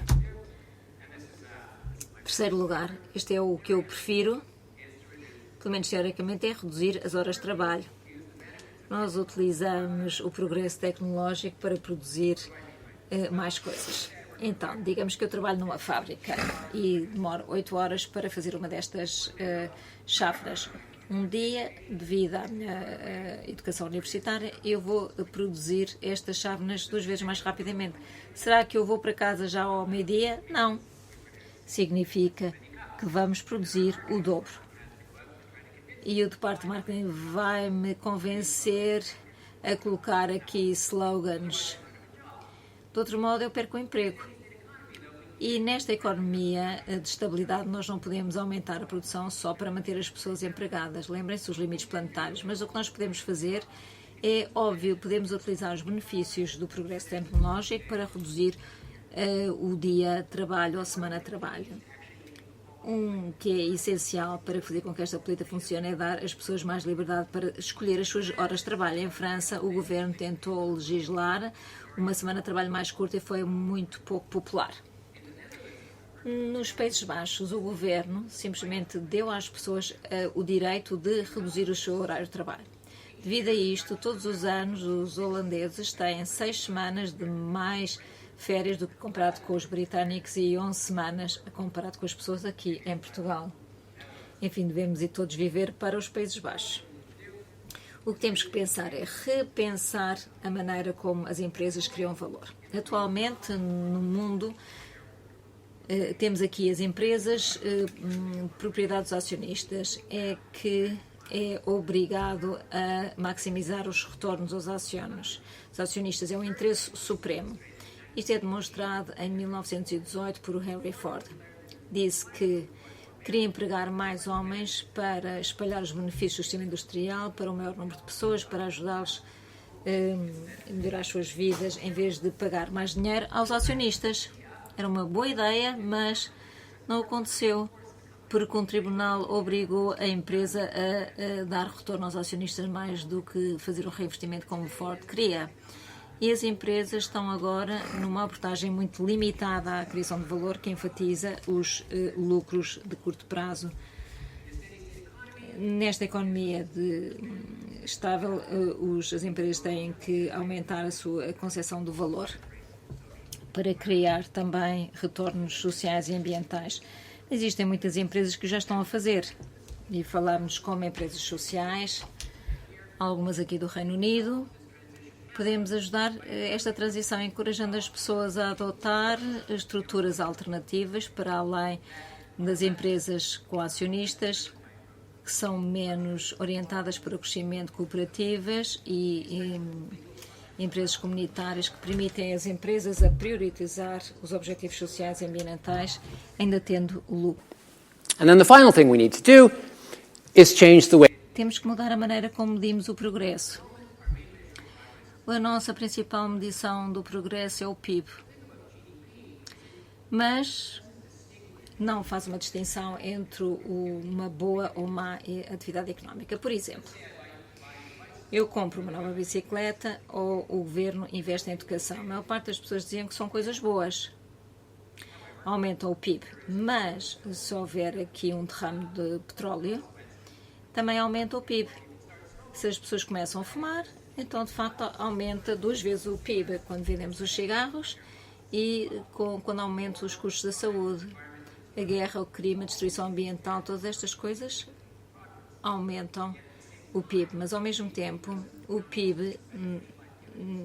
Terceiro lugar, este é o que eu prefiro, pelo menos teoricamente, é reduzir as horas de trabalho. Nós utilizamos o progresso tecnológico para produzir mais coisas. Então, digamos que eu trabalho numa fábrica e demoro 8 horas para fazer uma destas chávenas. Um dia, devido à minha educação universitária, eu vou produzir estas chávenas 2 vezes mais rapidamente. Será que eu vou para casa já ao meio-dia? Não. Significa que vamos produzir o dobro. E o departamento de marketing vai-me convencer a colocar aqui slogans. De outro modo, eu perco o emprego. E nesta economia de estabilidade nós não podemos aumentar a produção só para manter as pessoas empregadas. Lembrem-se dos limites planetários. Mas o que nós podemos fazer é, óbvio, podemos utilizar os benefícios do progresso tecnológico para reduzir o dia de trabalho ou a semana de trabalho. Que é essencial para fazer com que esta política funcione é dar às pessoas mais liberdade para escolher as suas horas de trabalho. Em França, o governo tentou legislar uma semana de trabalho mais curta e foi muito pouco popular. Nos Países Baixos, o governo simplesmente deu às pessoas o direito de reduzir o seu horário de trabalho. Devido a isto, todos os anos os holandeses têm 6 semanas de mais férias do que comparado com os britânicos e 11 semanas comparado com as pessoas aqui em Portugal. Enfim, devemos ir todos viver para os Países Baixos. O que temos que pensar é repensar a maneira como as empresas criam valor. Atualmente, no mundo, temos aqui as empresas, propriedade dos acionistas, é que é obrigado a maximizar os retornos aos acionistas. Os acionistas é um interesse supremo. Isto é demonstrado em 1918 por Henry Ford. Disse que queria empregar mais homens para espalhar os benefícios do sistema industrial para o maior número de pessoas, para ajudá-los a melhorar as suas vidas, em vez de pagar mais dinheiro aos acionistas. Era uma boa ideia, mas não aconteceu, porque um tribunal obrigou a empresa a dar retorno aos acionistas mais do que fazer um reinvestimento como Ford queria. E as empresas estão agora numa abordagem muito limitada à criação de valor, que enfatiza os lucros de curto prazo. Nesta economia estável, as empresas têm que aumentar a sua concepção do valor para criar também retornos sociais e ambientais. Existem muitas empresas que já estão a fazer, e falamos como empresas sociais, algumas aqui do Reino Unido. Podemos ajudar esta transição encorajando as pessoas a adotar estruturas alternativas para além das empresas coacionistas, que são menos orientadas para o crescimento, cooperativas e empresas comunitárias que permitem às empresas a priorizar os objetivos sociais e ambientais, ainda tendo o lucro. And then the final thing we need to do is change the way. Temos que mudar a maneira como medimos o progresso. A nossa principal medição do progresso é o PIB. Mas não faz uma distinção entre uma boa ou má atividade económica. Por exemplo, eu compro uma nova bicicleta ou o governo investe em educação. A maior parte das pessoas diziam que são coisas boas. Aumentam o PIB. Mas se houver aqui um derrame de petróleo, também aumenta o PIB. Se as pessoas começam a fumar, então de facto aumenta 2 vezes o PIB quando vendemos os cigarros e quando aumentam os custos da saúde. A guerra, o crime, a destruição ambiental, todas estas coisas aumentam o PIB, mas ao mesmo tempo o PIB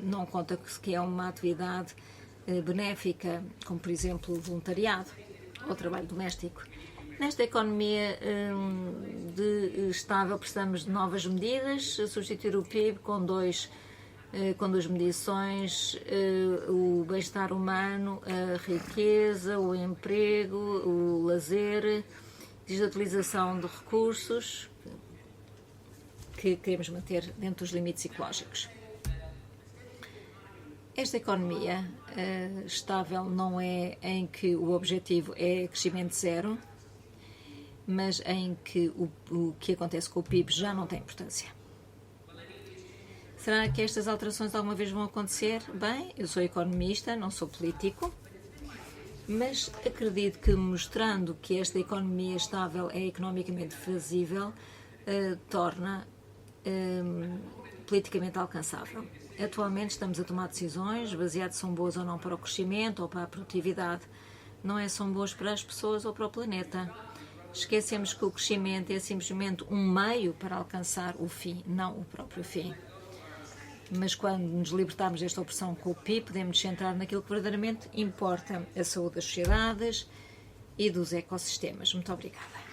não conta que é uma atividade benéfica, como por exemplo o voluntariado ou o trabalho doméstico. Nesta economia estável precisamos de novas medidas, substituir o PIB com duas medições, o bem-estar humano, a riqueza, o emprego, o lazer, desutilização de recursos que queremos manter dentro dos limites ecológicos. Esta economia estável não é em que o objetivo é crescimento zero, mas em que o que acontece com o PIB já não tem importância. Será que estas alterações alguma vez vão acontecer? Bem, eu sou economista, não sou político, mas acredito que mostrando que esta economia estável é economicamente fazível, torna politicamente alcançável. Atualmente estamos a tomar decisões baseadas se são boas ou não para o crescimento ou para a produtividade. Não é são boas para as pessoas ou para o planeta. Esquecemos que o crescimento é simplesmente um meio para alcançar o fim, não o próprio fim. Mas quando nos libertarmos desta opressão com o PIB, podemos nos centrar naquilo que verdadeiramente importa, a saúde das sociedades e dos ecossistemas. Muito obrigada.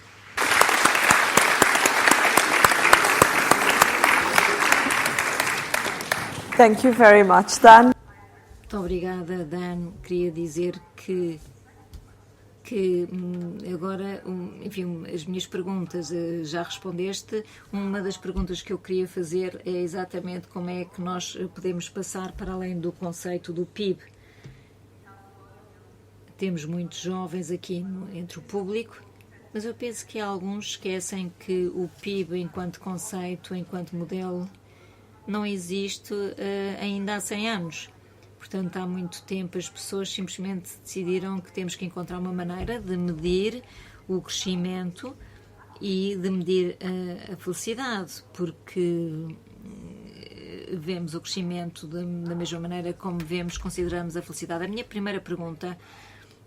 Thank you very much, Dan. Muito obrigada, Dan. Queria dizer que agora, enfim, as minhas perguntas já respondeste. Uma das perguntas que eu queria fazer é exatamente como é que nós podemos passar para além do conceito do PIB. Temos muitos jovens aqui entre o público, mas eu penso que alguns esquecem que o PIB enquanto conceito, enquanto modelo, não existe ainda há 100 anos. Portanto, há muito tempo as pessoas simplesmente decidiram que temos que encontrar uma maneira de medir o crescimento e de medir a felicidade, porque vemos o crescimento da mesma maneira como consideramos a felicidade. A minha primeira pergunta,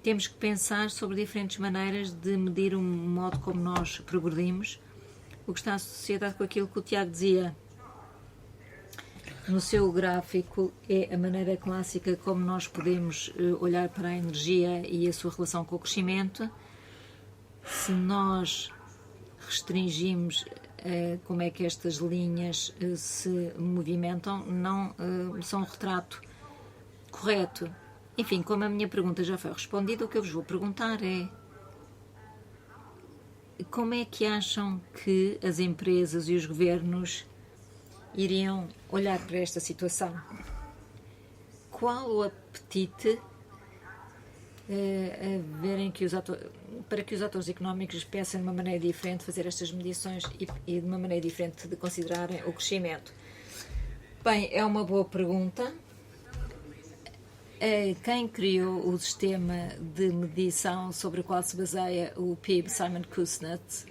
temos que pensar sobre diferentes maneiras de medir o modo como nós progredimos, o que está associado com aquilo que o Tiago dizia. No seu gráfico é a maneira clássica como nós podemos olhar para a energia e a sua relação com o crescimento. Se nós restringimos como é que estas linhas se movimentam, não são um retrato correto. Enfim, como a minha pergunta já foi respondida, o que eu vos vou perguntar é: como é que acham que as empresas e os governos iriam olhar para esta situação? Qual o apetite para que os atores económicos pensem de uma maneira diferente de fazer estas medições e de uma maneira diferente de considerarem o crescimento? Bem, é uma boa pergunta. Quem criou o sistema de medição sobre o qual se baseia o PIB, Simon Kuznets,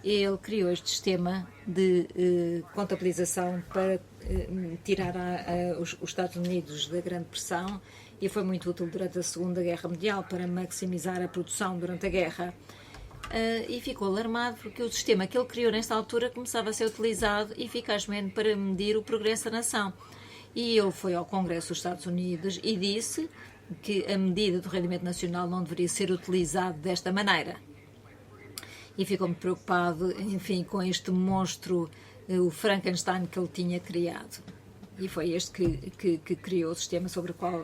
ele criou este sistema de contabilização para tirar os Estados Unidos da Grande Depressão, e foi muito útil durante a Segunda Guerra Mundial para maximizar a produção durante a guerra. E ficou alarmado porque o sistema que ele criou nesta altura começava a ser utilizado eficazmente para medir o progresso da nação. E ele foi ao Congresso dos Estados Unidos e disse que a medida do rendimento nacional não deveria ser utilizada desta maneira. E ficou muito preocupado, enfim, com este monstro, o Frankenstein que ele tinha criado. E foi este que criou o sistema sobre o qual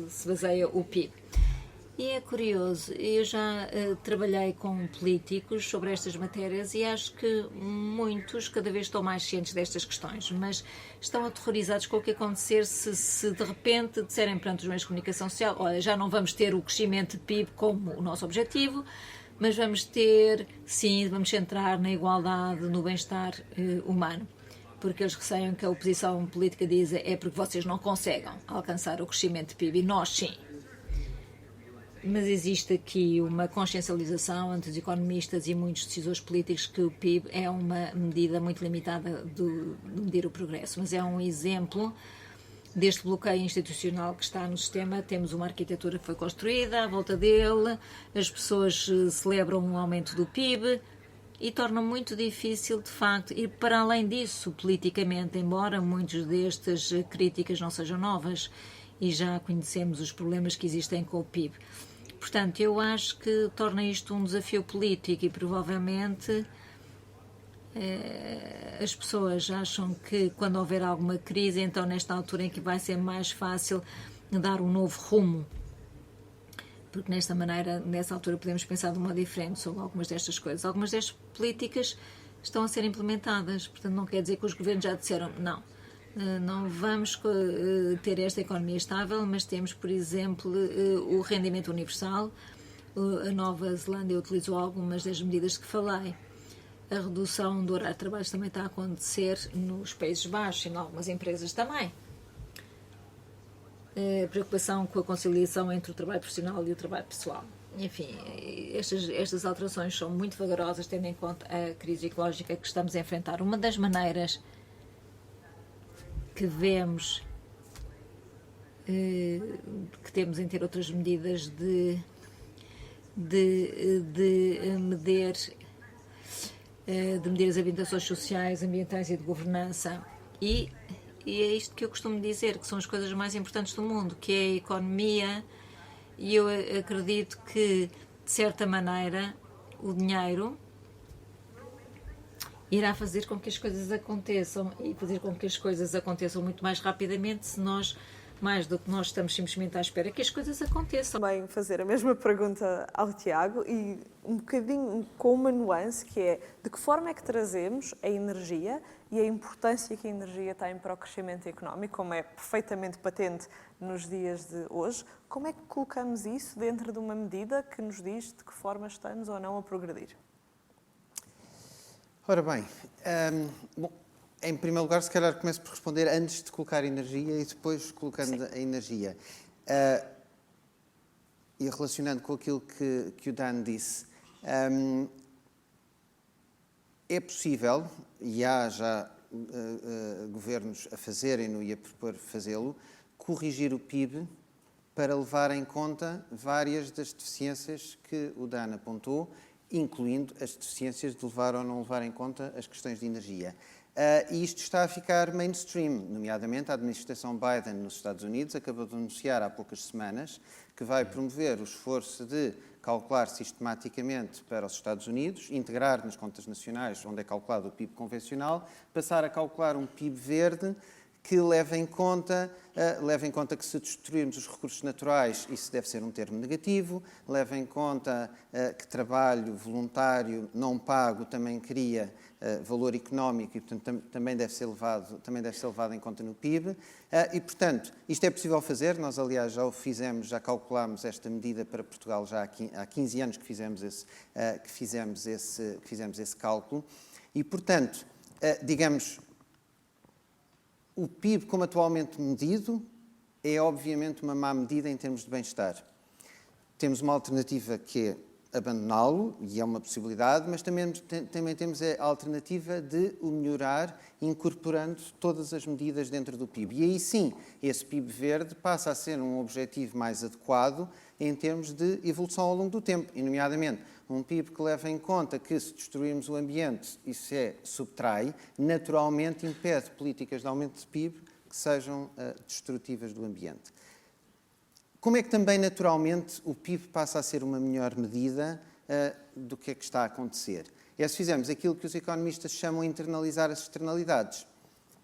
se baseia o PIB. E é curioso, eu já trabalhei com políticos sobre estas matérias e acho que muitos cada vez estão mais cientes destas questões, mas estão aterrorizados com o que acontecer se de repente disserem perante os meios de comunicação social: olha, já não vamos ter o crescimento de PIB como o nosso objetivo, mas vamos centrar na igualdade, no bem-estar humano. Porque eles receiam que a oposição política diz é porque vocês não conseguem alcançar o crescimento de PIB e nós sim. Mas existe aqui uma consciencialização entre os economistas e muitos decisores políticos que o PIB é uma medida muito limitada de medir o progresso. Mas é um exemplo deste bloqueio institucional que está no sistema. Temos uma arquitetura que foi construída à volta dele, as pessoas celebram um aumento do PIB e torna muito difícil, de facto, ir para além disso politicamente, embora muitas destas críticas não sejam novas e já conhecemos os problemas que existem com o PIB. Portanto, eu acho que torna isto um desafio político e provavelmente as pessoas acham que quando houver alguma crise, então nesta altura em que vai ser mais fácil dar um novo rumo. Porque nessa altura podemos pensar de um modo diferente sobre algumas destas coisas. Algumas destas políticas estão a ser implementadas, portanto não quer dizer que os governos já disseram não vamos ter esta economia estável, mas temos, por exemplo, o rendimento universal. A Nova Zelândia utilizou algumas das medidas que falei. A redução do horário de trabalho também está a acontecer nos Países Baixos e em algumas empresas também. A preocupação com a conciliação entre o trabalho profissional e o trabalho pessoal. Enfim, estas alterações são muito vagarosas, tendo em conta a crise ecológica que estamos a enfrentar. Uma das maneiras que vemos que temos em ter outras medidas de medir as habilitações sociais, ambientais e de governança e é isto que eu costumo dizer, que são as coisas mais importantes do mundo, que é a economia, e eu acredito que, de certa maneira, o dinheiro irá fazer com que as coisas aconteçam e fazer com que as coisas aconteçam muito mais rapidamente se nós, mais do que nós estamos simplesmente à espera que as coisas aconteçam. Também fazer a mesma pergunta ao Tiago e um bocadinho com uma nuance que é de que forma é que trazemos a energia e a importância que a energia tem para o crescimento económico, como é perfeitamente patente nos dias de hoje, como é que colocamos isso dentro de uma medida que nos diz de que forma estamos ou não a progredir? Ora bem, bom, em primeiro lugar, se calhar começo por responder antes de colocar energia e depois colocando a energia. E relacionando com aquilo que o Dan disse, é possível, e há já governos a fazerem-no e a propor fazê-lo, corrigir o PIB para levar em conta várias das deficiências que o Dan apontou, incluindo as deficiências de levar ou não levar em conta as questões de energia. E isto está a ficar mainstream, nomeadamente a administração Biden nos Estados Unidos acabou de anunciar há poucas semanas que vai promover o esforço de calcular sistematicamente para os Estados Unidos, integrar nas contas nacionais, onde é calculado o PIB convencional, passar a calcular um PIB verde que leva em conta que se destruirmos os recursos naturais, isso deve ser um termo negativo, leva em conta que trabalho voluntário não pago também cria valor económico e, portanto, também deve ser levado em conta no PIB. E, portanto, isto é possível fazer. Nós, aliás, já o fizemos, já calculámos esta medida para Portugal já há 15 anos que fizemos esse cálculo. E, portanto, digamos, o PIB, como atualmente medido, é obviamente uma má medida em termos de bem-estar. Temos uma alternativa que é abandoná-lo, e é uma possibilidade, mas também temos a alternativa de o melhorar incorporando todas as medidas dentro do PIB. E aí sim, esse PIB verde passa a ser um objetivo mais adequado em termos de evolução ao longo do tempo, e nomeadamente um PIB que leva em conta que se destruirmos o ambiente, isso subtrai, naturalmente impede políticas de aumento de PIB que sejam destrutivas do ambiente. Como é que também, naturalmente, o PIB passa a ser uma melhor medida do que é que está a acontecer? É se fizermos aquilo que os economistas chamam de internalizar as externalidades.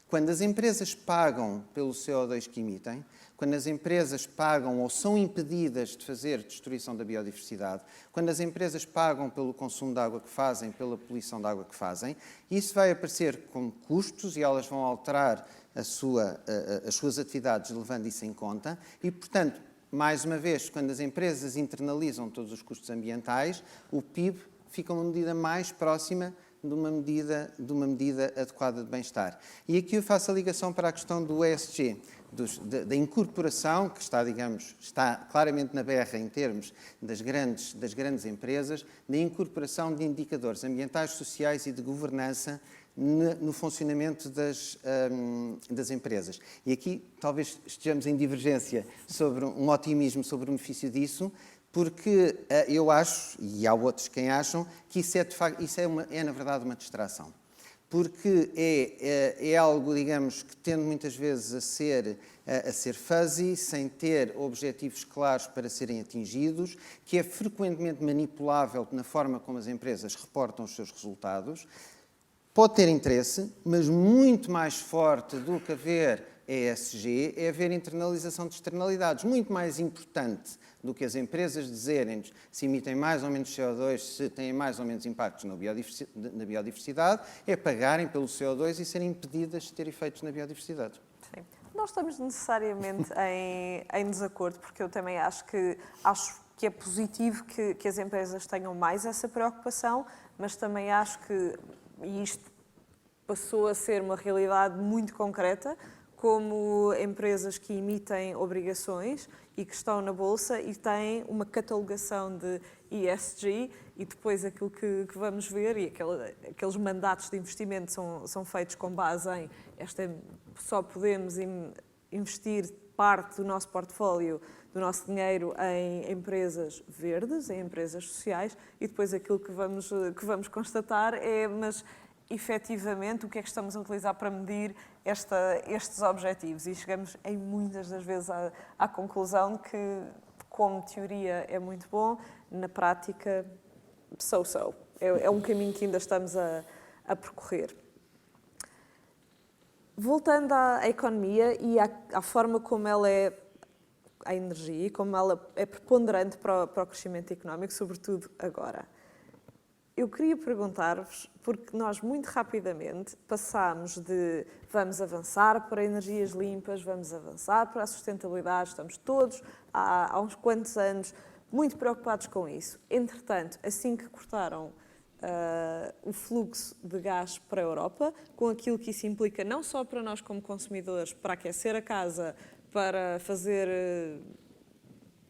Quando as empresas pagam pelo CO2 que emitem, quando as empresas pagam ou são impedidas de fazer destruição da biodiversidade, quando as empresas pagam pelo consumo de água que fazem, pela poluição da água que fazem, isso vai aparecer como custos e elas vão alterar as suas atividades levando isso em conta e, portanto, mais uma vez, quando as empresas internalizam todos os custos ambientais, o PIB fica uma medida mais próxima de uma medida adequada de bem-estar. E aqui eu faço a ligação para a questão do ESG, da incorporação, que está claramente na berra em termos das grandes empresas, da incorporação de indicadores ambientais, sociais e de governança no funcionamento das empresas. E aqui talvez estejamos em divergência sobre um otimismo sobre o benefício disso, porque eu acho, e há outros que acham, que isso é na verdade uma distração. Porque é algo, digamos, que tende muitas vezes a ser fuzzy, sem ter objetivos claros para serem atingidos, que é frequentemente manipulável na forma como as empresas reportam os seus resultados. Pode ter interesse, mas muito mais forte do que haver ESG é haver internalização de externalidades. Muito mais importante do que as empresas dizerem-nos se emitem mais ou menos CO2, se têm mais ou menos impactos na biodiversidade, é pagarem pelo CO2 e serem impedidas de ter efeitos na biodiversidade. Sim. Não estamos necessariamente em desacordo, porque eu também acho que é positivo que as empresas tenham mais essa preocupação, mas também acho que, e isto passou a ser uma realidade muito concreta, como empresas que emitem obrigações e que estão na Bolsa e têm uma catalogação de ESG e depois aquilo que vamos ver e aqueles mandatos de investimento são feitos com base em só podemos investir parte do nosso portfólio, do nosso dinheiro em empresas verdes, em empresas sociais e depois aquilo que vamos constatar mas efetivamente o que é que estamos a utilizar para medir estes objetivos e chegamos em muitas das vezes à conclusão que como teoria é muito bom, na prática so-so. É um caminho que ainda estamos a a percorrer. Voltando à economia e à forma como ela é, a energia, e como ela é preponderante para o crescimento económico, sobretudo agora. Eu queria perguntar-vos, porque nós muito rapidamente passámos de vamos avançar para energias limpas, vamos avançar para a sustentabilidade, estamos todos há uns quantos anos muito preocupados com isso. Entretanto, assim que cortaram o fluxo de gás para a Europa, com aquilo que isso implica não só para nós como consumidores, para aquecer a casa, para fazer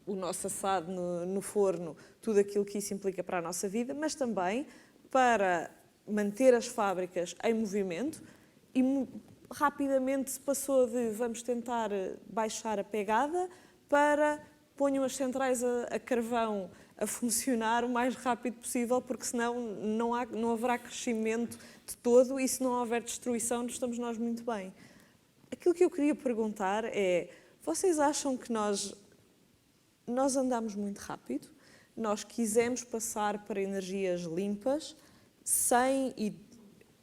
o nosso assado no forno, tudo aquilo que isso implica para a nossa vida, mas também para manter as fábricas em movimento e rapidamente se passou de vamos tentar baixar a pegada para ponham as centrais a carvão a funcionar o mais rápido possível, porque senão não haverá crescimento de todo e se não houver destruição, estamos nós muito bem. Aquilo que eu queria perguntar é, vocês acham que nós andamos muito rápido? Nós quisemos passar para energias limpas sem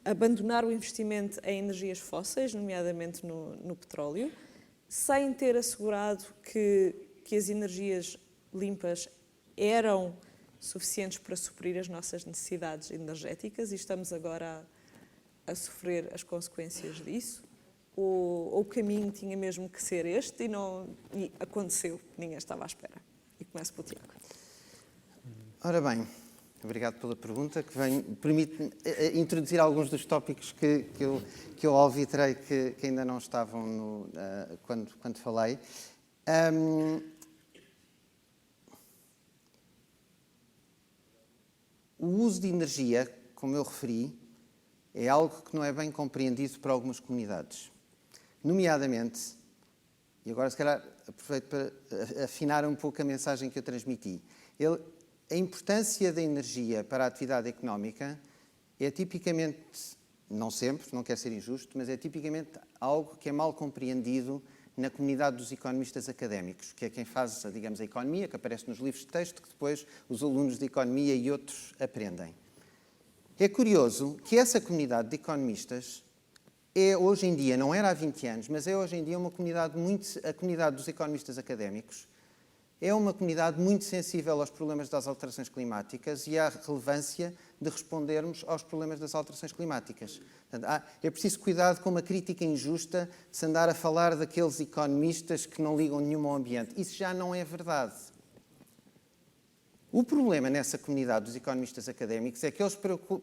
abandonar o investimento em energias fósseis, nomeadamente no petróleo, sem ter assegurado que as energias limpas eram suficientes para suprir as nossas necessidades energéticas e estamos agora a sofrer as consequências disso? Ou o caminho tinha mesmo que ser este e aconteceu, ninguém estava à espera? E começo pelo Tiago. Ora bem, obrigado pela pergunta, que permite-me introduzir alguns dos tópicos que eu alvitrei que ainda não estavam quando falei. O uso de energia, como eu referi, é algo que não é bem compreendido por algumas comunidades. Nomeadamente, e agora se calhar aproveito para afinar um pouco a mensagem que eu transmiti, a importância da energia para a atividade económica é tipicamente, não sempre, não quero ser injusto, mas é tipicamente algo que é mal compreendido na comunidade dos economistas académicos, que é quem faz, digamos, a economia, que aparece nos livros de texto, que depois os alunos de economia e outros aprendem. É curioso que essa comunidade de economistas é hoje em dia, não era há 20 anos, mas é hoje em dia uma comunidade a comunidade dos economistas académicos, é uma comunidade muito sensível aos problemas das alterações climáticas e à relevância de respondermos aos problemas das alterações climáticas. Portanto, é preciso cuidado com uma crítica injusta de se andar a falar daqueles economistas que não ligam nenhum ao ambiente. Isso já não é verdade. O problema nessa comunidade dos economistas académicos é que eles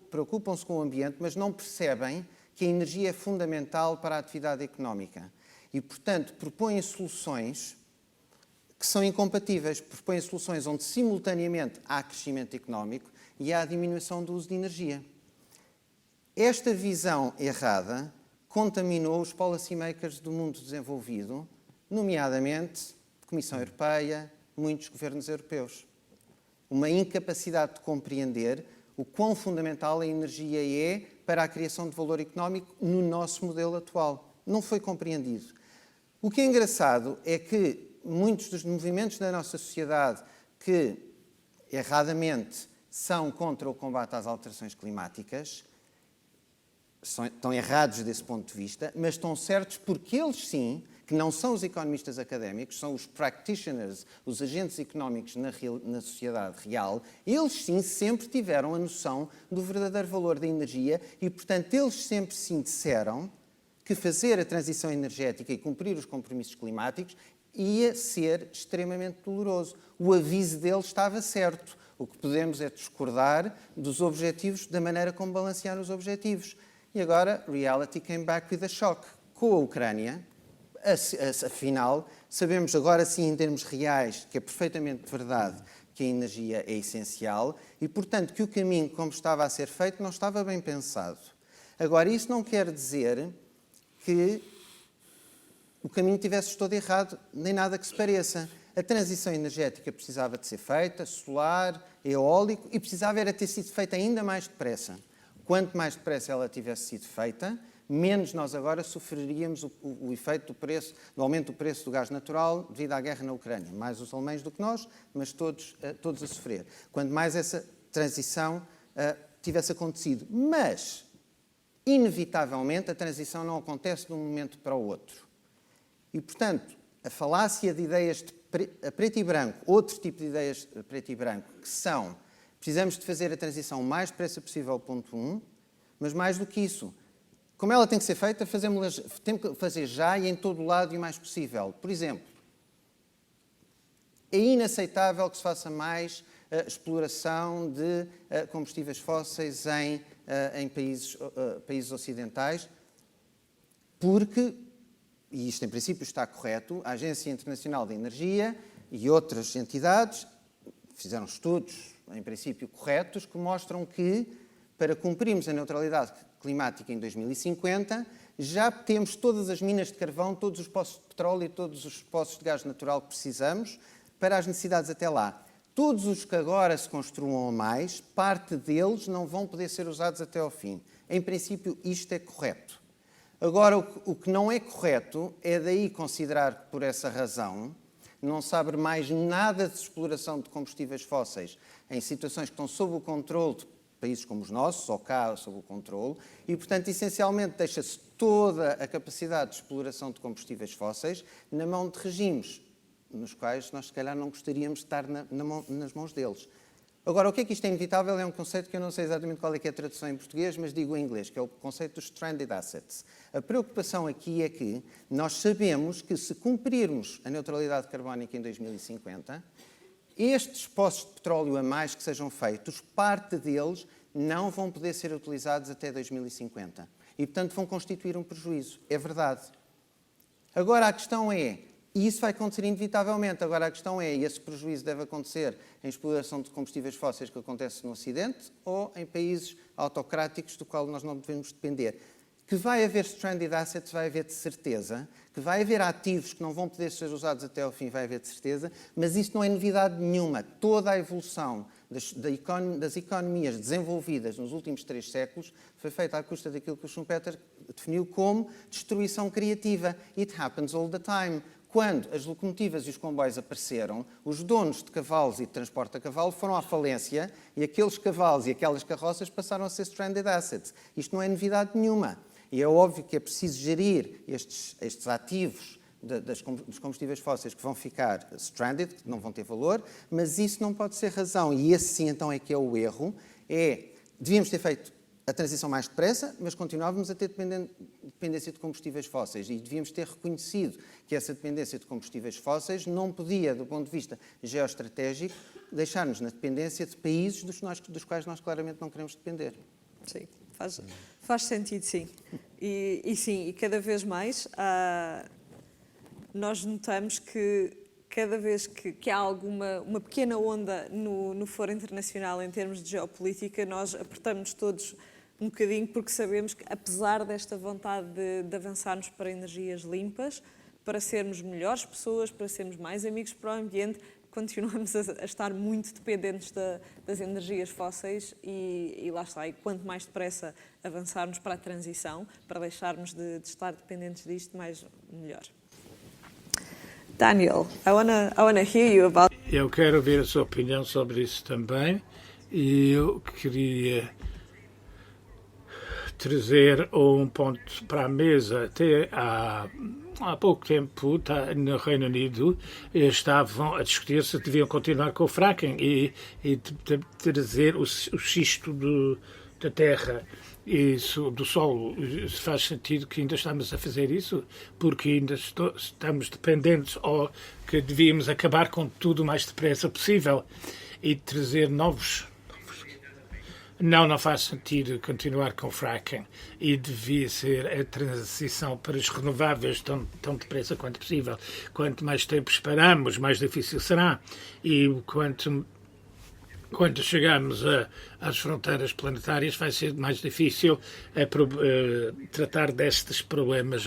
preocupam-se com o ambiente, mas não percebem que a energia é fundamental para a atividade económica. E, portanto, propõem soluções que são incompatíveis, propõem soluções onde simultaneamente há crescimento económico e há diminuição do uso de energia. Esta visão errada contaminou os policymakers do mundo desenvolvido, nomeadamente a Comissão Europeia, muitos governos europeus. Uma incapacidade de compreender o quão fundamental a energia é para a criação de valor económico no nosso modelo atual. Não foi compreendido. O que é engraçado é que muitos dos movimentos da nossa sociedade que, erradamente, são contra o combate às alterações climáticas, estão errados desse ponto de vista, mas estão certos porque eles sim, que não são os economistas académicos, são os practitioners, os agentes económicos na sociedade real, eles sim sempre tiveram a noção do verdadeiro valor da energia e, portanto, eles sempre sim disseram que fazer a transição energética e cumprir os compromissos climáticos ia ser extremamente doloroso. O aviso deles estava certo. O que podemos é discordar dos objetivos, da maneira como balancear os objetivos. E agora, reality came back with a shock. Com a Ucrânia, afinal, sabemos agora sim, em termos reais, que é perfeitamente verdade que a energia é essencial e, portanto, que o caminho como estava a ser feito não estava bem pensado. Agora, isso não quer dizer que o caminho tivesse todo errado, nem nada que se pareça. A transição energética precisava de ser feita, solar, eólico, e precisava era ter sido feita ainda mais depressa. Quanto mais depressa ela tivesse sido feita, menos nós agora sofreríamos o efeito do aumento do preço do gás natural devido à guerra na Ucrânia. Mais os alemães do que nós, mas todos a sofrer. Quanto mais essa transição tivesse acontecido. Mas inevitavelmente a transição não acontece de um momento para o outro. E, portanto, a falácia de ideias a preto e branco, outro tipo de ideias a preto e branco, que são, precisamos de fazer a transição o mais depressa possível, ponto 1, mas mais do que isso, como ela tem que ser feita, temos que fazer já e em todo o lado e o mais possível. Por exemplo, é inaceitável que se faça mais exploração de combustíveis fósseis em países ocidentais, porque, e isto em princípio está correto, a Agência Internacional de Energia e outras entidades fizeram estudos, em princípio corretos, que mostram que, para cumprirmos a neutralidade climática em 2050, já temos todas as minas de carvão, todos os poços de petróleo e todos os poços de gás natural que precisamos para as necessidades até lá. Todos os que agora se construam a mais, parte deles não vão poder ser usados até ao fim. Em princípio, isto é correto. Agora, o que não é correto é daí considerar que, por essa razão, não se abre mais nada de exploração de combustíveis fósseis em situações que estão sob o controle de países como os nossos, ou cá, sob o controle, e, portanto, essencialmente deixa-se toda a capacidade de exploração de combustíveis fósseis na mão de regimes nos quais nós, se calhar, não gostaríamos de estar nas mãos deles. Agora, o que é que isto é inevitável? É um conceito que eu não sei exatamente qual é que é a tradução em português, mas digo em inglês, que é o conceito dos stranded assets. A preocupação aqui é que nós sabemos que, se cumprirmos a neutralidade carbónica em 2050, estes poços de petróleo a mais que sejam feitos, parte deles não vão poder ser utilizados até 2050. E, portanto, vão constituir um prejuízo. É verdade. Agora, a questão é, e isso vai acontecer inevitavelmente, agora a questão é, esse prejuízo deve acontecer em exploração de combustíveis fósseis que acontece no Ocidente ou em países autocráticos do qual nós não devemos depender? Que vai haver stranded assets, vai haver de certeza. Que vai haver ativos que não vão poder ser usados até ao fim, vai haver de certeza. Mas isso não é novidade nenhuma. Toda a evolução das economias desenvolvidas nos últimos 3 séculos foi feita à custa daquilo que o Schumpeter definiu como destruição criativa. It happens all the time. Quando as locomotivas e os comboios apareceram, os donos de cavalos e de transporte a cavalo foram à falência e aqueles cavalos e aquelas carroças passaram a ser stranded assets. Isto não é novidade nenhuma. E é óbvio que é preciso gerir estes ativos dos combustíveis fósseis que vão ficar stranded, que não vão ter valor, mas isso não pode ser razão. E esse sim então é que é o erro. Devíamos ter feito a transição mais depressa, mas continuávamos a ter dependência de combustíveis fósseis e devíamos ter reconhecido que essa dependência de combustíveis fósseis não podia, do ponto de vista geoestratégico, deixar-nos na dependência de países dos quais nós claramente não queremos depender. Sim, faz sentido, sim. Sim, e cada vez mais nós notamos que cada vez que há uma pequena onda no foro internacional em termos de geopolítica, nós apertamos todos um bocadinho, porque sabemos que, apesar desta vontade de avançarmos para energias limpas, para sermos melhores pessoas, para sermos mais amigos para o ambiente, continuamos a estar muito dependentes das energias fósseis e lá está. E quanto mais depressa avançarmos para a transição, para deixarmos de estar dependentes disto, melhor. Daniel, I wanna hear you about... Eu quero ouvir a sua opinião sobre isso também e eu queria trazer um ponto para a mesa. Até há pouco tempo, no Reino Unido, estavam a discutir se deviam continuar com o fracking e trazer o xisto da terra e do solo. Faz sentido que ainda estamos a fazer isso, porque ainda estamos dependentes, ou que devíamos acabar com tudo o mais depressa possível e trazer novos. Não faz sentido continuar com o fracking e devia ser a transição para os renováveis tão depressa quanto possível. Quanto mais tempo esperamos, mais difícil será. E quando chegamos às fronteiras planetárias, vai ser mais difícil tratar destes problemas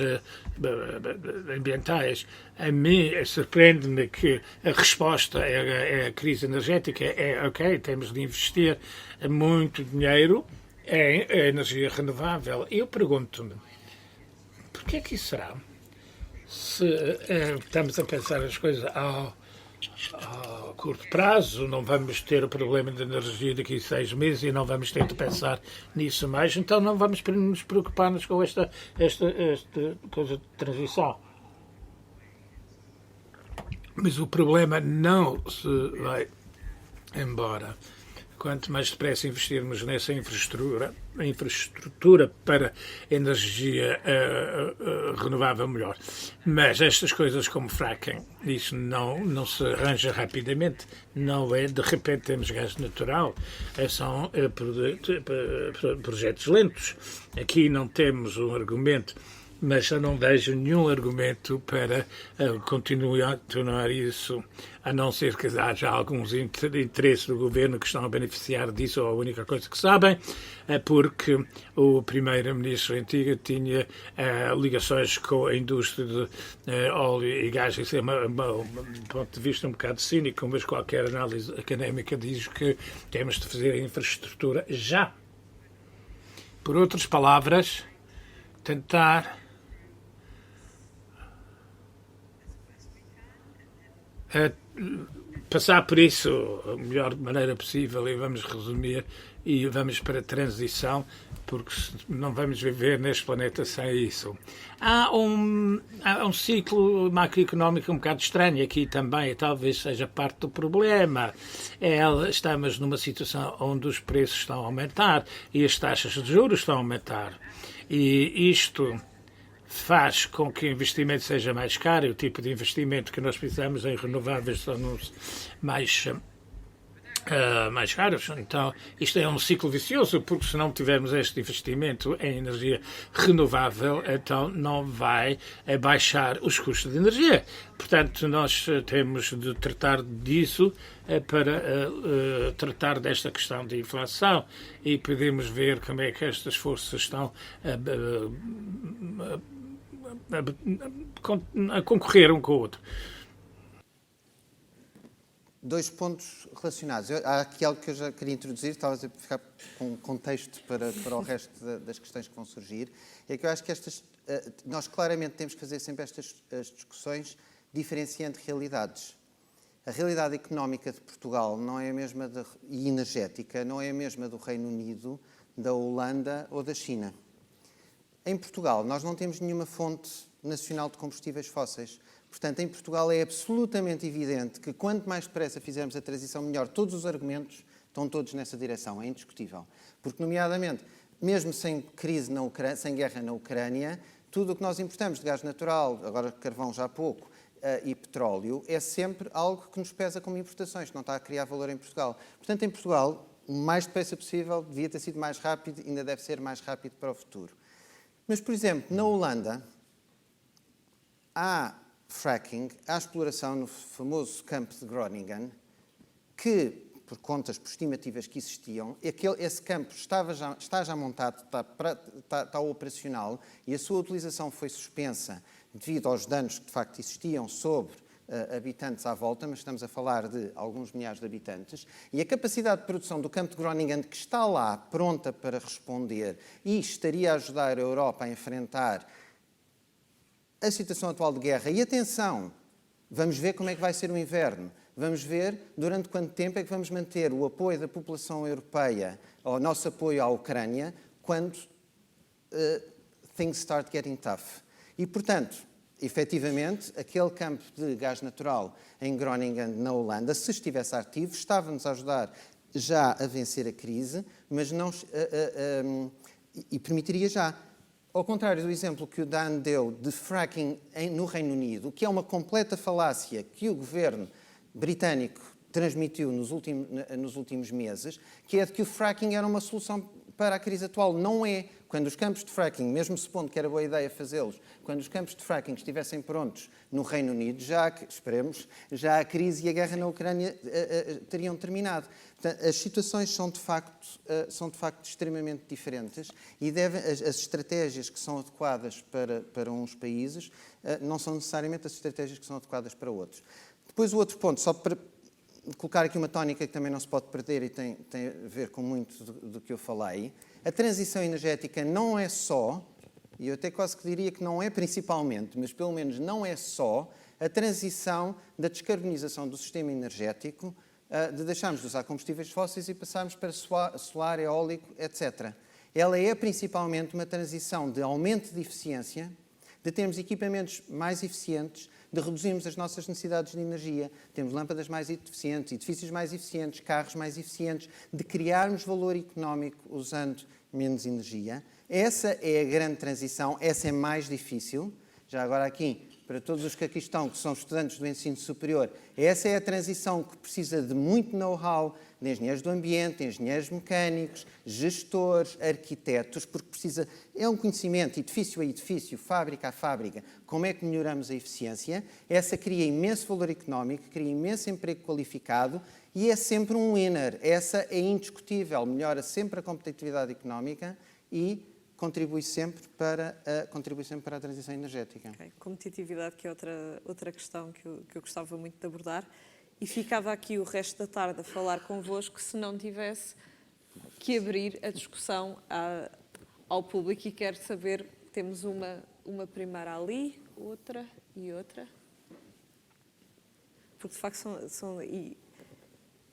ambientais. A mim surpreende-me que a resposta é a crise energética. Ok, temos de investir muito dinheiro em energia renovável. Eu pergunto-me, porquê é que isso será? Se estamos a pensar as coisas a curto prazo, não vamos ter o problema de energia daqui a 6 meses e não vamos ter de pensar nisso mais, então não vamos nos preocupar-nos com esta coisa de transição. Mas o problema não se vai embora. Quanto mais depressa investirmos nessa infraestrutura para energia renovável, melhor. Mas estas coisas como fracking, isso não se arranja rapidamente, não é de repente temos gás natural, são projetos lentos. Aqui não temos um argumento, mas eu não vejo nenhum argumento para continuar isso, a não ser que haja alguns interesses do governo que estão a beneficiar disso, ou a única coisa que sabem, porque o primeiro-ministro antigo tinha ligações com a indústria de óleo e gás. Isso é um ponto de vista um bocado cínico, mas qualquer análise académica diz que temos de fazer a infraestrutura já. Por outras palavras, tentar passar por isso a melhor maneira possível, e vamos resumir e vamos para a transição, porque não vamos viver neste planeta sem isso. Há um ciclo macroeconómico um bocado estranho aqui também, e talvez seja parte do problema. Estamos numa situação onde os preços estão a aumentar e as taxas de juros estão a aumentar, e isto faz com que o investimento seja mais caro, e o tipo de investimento que nós precisamos em renováveis são mais caros. Então, isto é um ciclo vicioso, porque se não tivermos este investimento em energia renovável, então não vai baixar os custos de energia. Portanto, nós temos de tratar disso para tratar desta questão de inflação, e podemos ver como é que estas forças estão a concorrer um com o outro. Dois pontos relacionados. Há aqui algo que eu já queria introduzir, talvez para ficar com contexto para o resto das questões que vão surgir. É que eu acho que nós claramente temos que fazer sempre estas discussões diferenciando realidades. A realidade económica de Portugal não é a mesma e energética não é a mesma do Reino Unido, da Holanda ou da China. Em Portugal, nós não temos nenhuma fonte nacional de combustíveis fósseis. Portanto, em Portugal é absolutamente evidente que quanto mais depressa fizermos a transição, melhor. Todos os argumentos estão todos nessa direção, é indiscutível. Porque, nomeadamente, mesmo sem crise sem guerra na Ucrânia, tudo o que nós importamos de gás natural, agora carvão já há pouco, e petróleo, é sempre algo que nos pesa como importações, que não está a criar valor em Portugal. Portanto, em Portugal, o mais depressa possível, devia ter sido mais rápido, ainda deve ser mais rápido para o futuro. Mas, por exemplo, na Holanda, há fracking, há exploração no famoso campo de Groningen, que, por contas, por estimativas que existiam, esse campo está já montado, está operacional, e a sua utilização foi suspensa devido aos danos que, de facto, existiam sobre habitantes à volta, mas estamos a falar de alguns milhares de habitantes, e a capacidade de produção do campo de Groningen, que está lá pronta para responder e estaria a ajudar a Europa a enfrentar a situação atual de guerra. E atenção, vamos ver como é que vai ser o inverno. Vamos ver durante quanto tempo é que vamos manter o apoio da população europeia, ou o nosso apoio à Ucrânia, quando things start getting tough. E, portanto, efetivamente, aquele campo de gás natural em Groningen, na Holanda, se estivesse ativo, estava-nos a ajudar já a vencer a crise, mas não, e permitiria já. Ao contrário do exemplo que o Dan deu de fracking no Reino Unido, que é uma completa falácia que o governo britânico transmitiu nos últimos meses, que é de que o fracking era uma solução para a crise atual. Não é. Quando os campos de fracking, mesmo supondo que era boa ideia fazê-los, quando os campos de fracking estivessem prontos no Reino Unido, esperemos, já a crise e a guerra na Ucrânia teriam terminado. Portanto, as situações são de facto extremamente diferentes, e as estratégias que são adequadas para uns países não são necessariamente as estratégias que são adequadas para outros. Depois o outro ponto, só para colocar aqui uma tónica que também não se pode perder e tem a ver com muito do que eu falei. A transição energética não é só, e eu até quase que diria que não é principalmente, mas pelo menos não é só a transição da descarbonização do sistema energético, de deixarmos de usar combustíveis fósseis e passarmos para solar, eólico, etc. Ela é principalmente uma transição de aumento de eficiência, de termos equipamentos mais eficientes, de reduzirmos as nossas necessidades de energia, temos lâmpadas mais eficientes, edifícios mais eficientes, carros mais eficientes, de criarmos valor económico usando menos energia. Essa é a grande transição, essa é mais difícil. Já agora aqui, para todos os que aqui estão, que são estudantes do ensino superior, essa é a transição que precisa de muito know-how de engenheiros do ambiente, engenheiros mecânicos, gestores, arquitetos, porque é um conhecimento, edifício a edifício, fábrica a fábrica, como é que melhoramos a eficiência. Essa cria imenso valor económico, cria imenso emprego qualificado e é sempre um winner. Essa é indiscutível, melhora sempre a competitividade económica e contribui sempre para a transição energética. Okay. Competitividade, que é outra questão que eu gostava muito de abordar. E ficava aqui o resto da tarde a falar convosco se não tivesse que abrir a discussão ao público. E quero saber, temos uma primeira ali, outra e outra. Porque de facto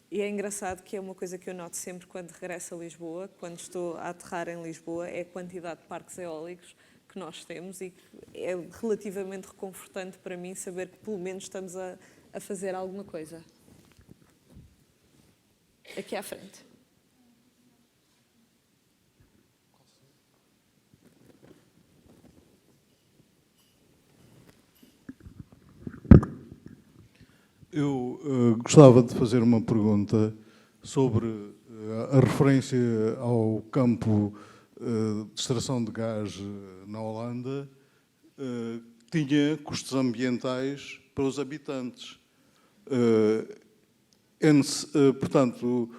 e é engraçado que é uma coisa que eu noto sempre quando regresso a Lisboa, quando estou a aterrar em Lisboa, é a quantidade de parques eólicos que nós temos e é relativamente reconfortante para mim saber que pelo menos estamos a fazer alguma coisa. Aqui à frente. Eu gostava de fazer uma pergunta sobre a referência ao campo de extração de gás na Holanda, que tinha custos ambientais para os habitantes. Portanto,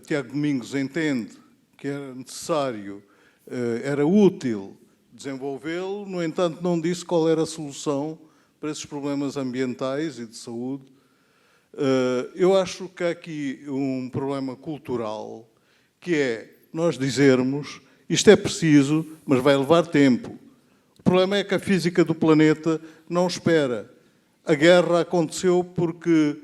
Tiago Domingos entende que era necessário, era útil desenvolvê-lo, no entanto não disse qual era a solução para esses problemas ambientais e de saúde. Eu acho que há aqui um problema cultural, que é nós dizermos isto é preciso, mas vai levar tempo. O problema é que a física do planeta não espera. A guerra aconteceu porque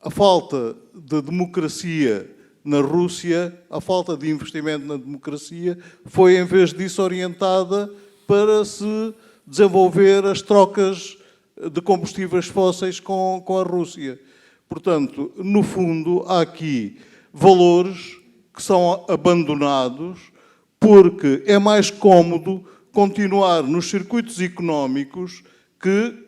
a falta de democracia na Rússia, a falta de investimento na democracia, foi, em vez disso, orientada para se desenvolver as trocas de combustíveis fósseis com a Rússia. Portanto, no fundo, há aqui valores que são abandonados porque é mais cómodo continuar nos circuitos económicos que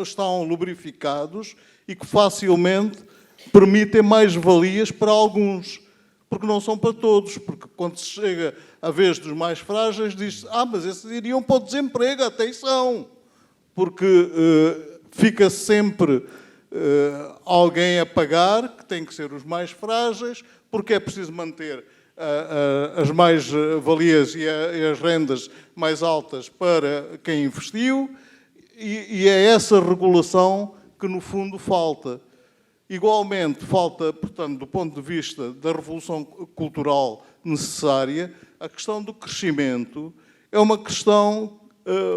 estão lubrificados e que facilmente permitem mais valias para alguns, porque não são para todos, porque quando se chega à vez dos mais frágeis, diz-se, mas esses iriam para o desemprego, atenção, porque fica sempre alguém a pagar, que tem que ser os mais frágeis, porque é preciso manter as mais-valias e as rendas mais altas para quem investiu, e é essa regulação que, no fundo, falta. Igualmente, falta, portanto, do ponto de vista da revolução cultural necessária, a questão do crescimento é uma questão,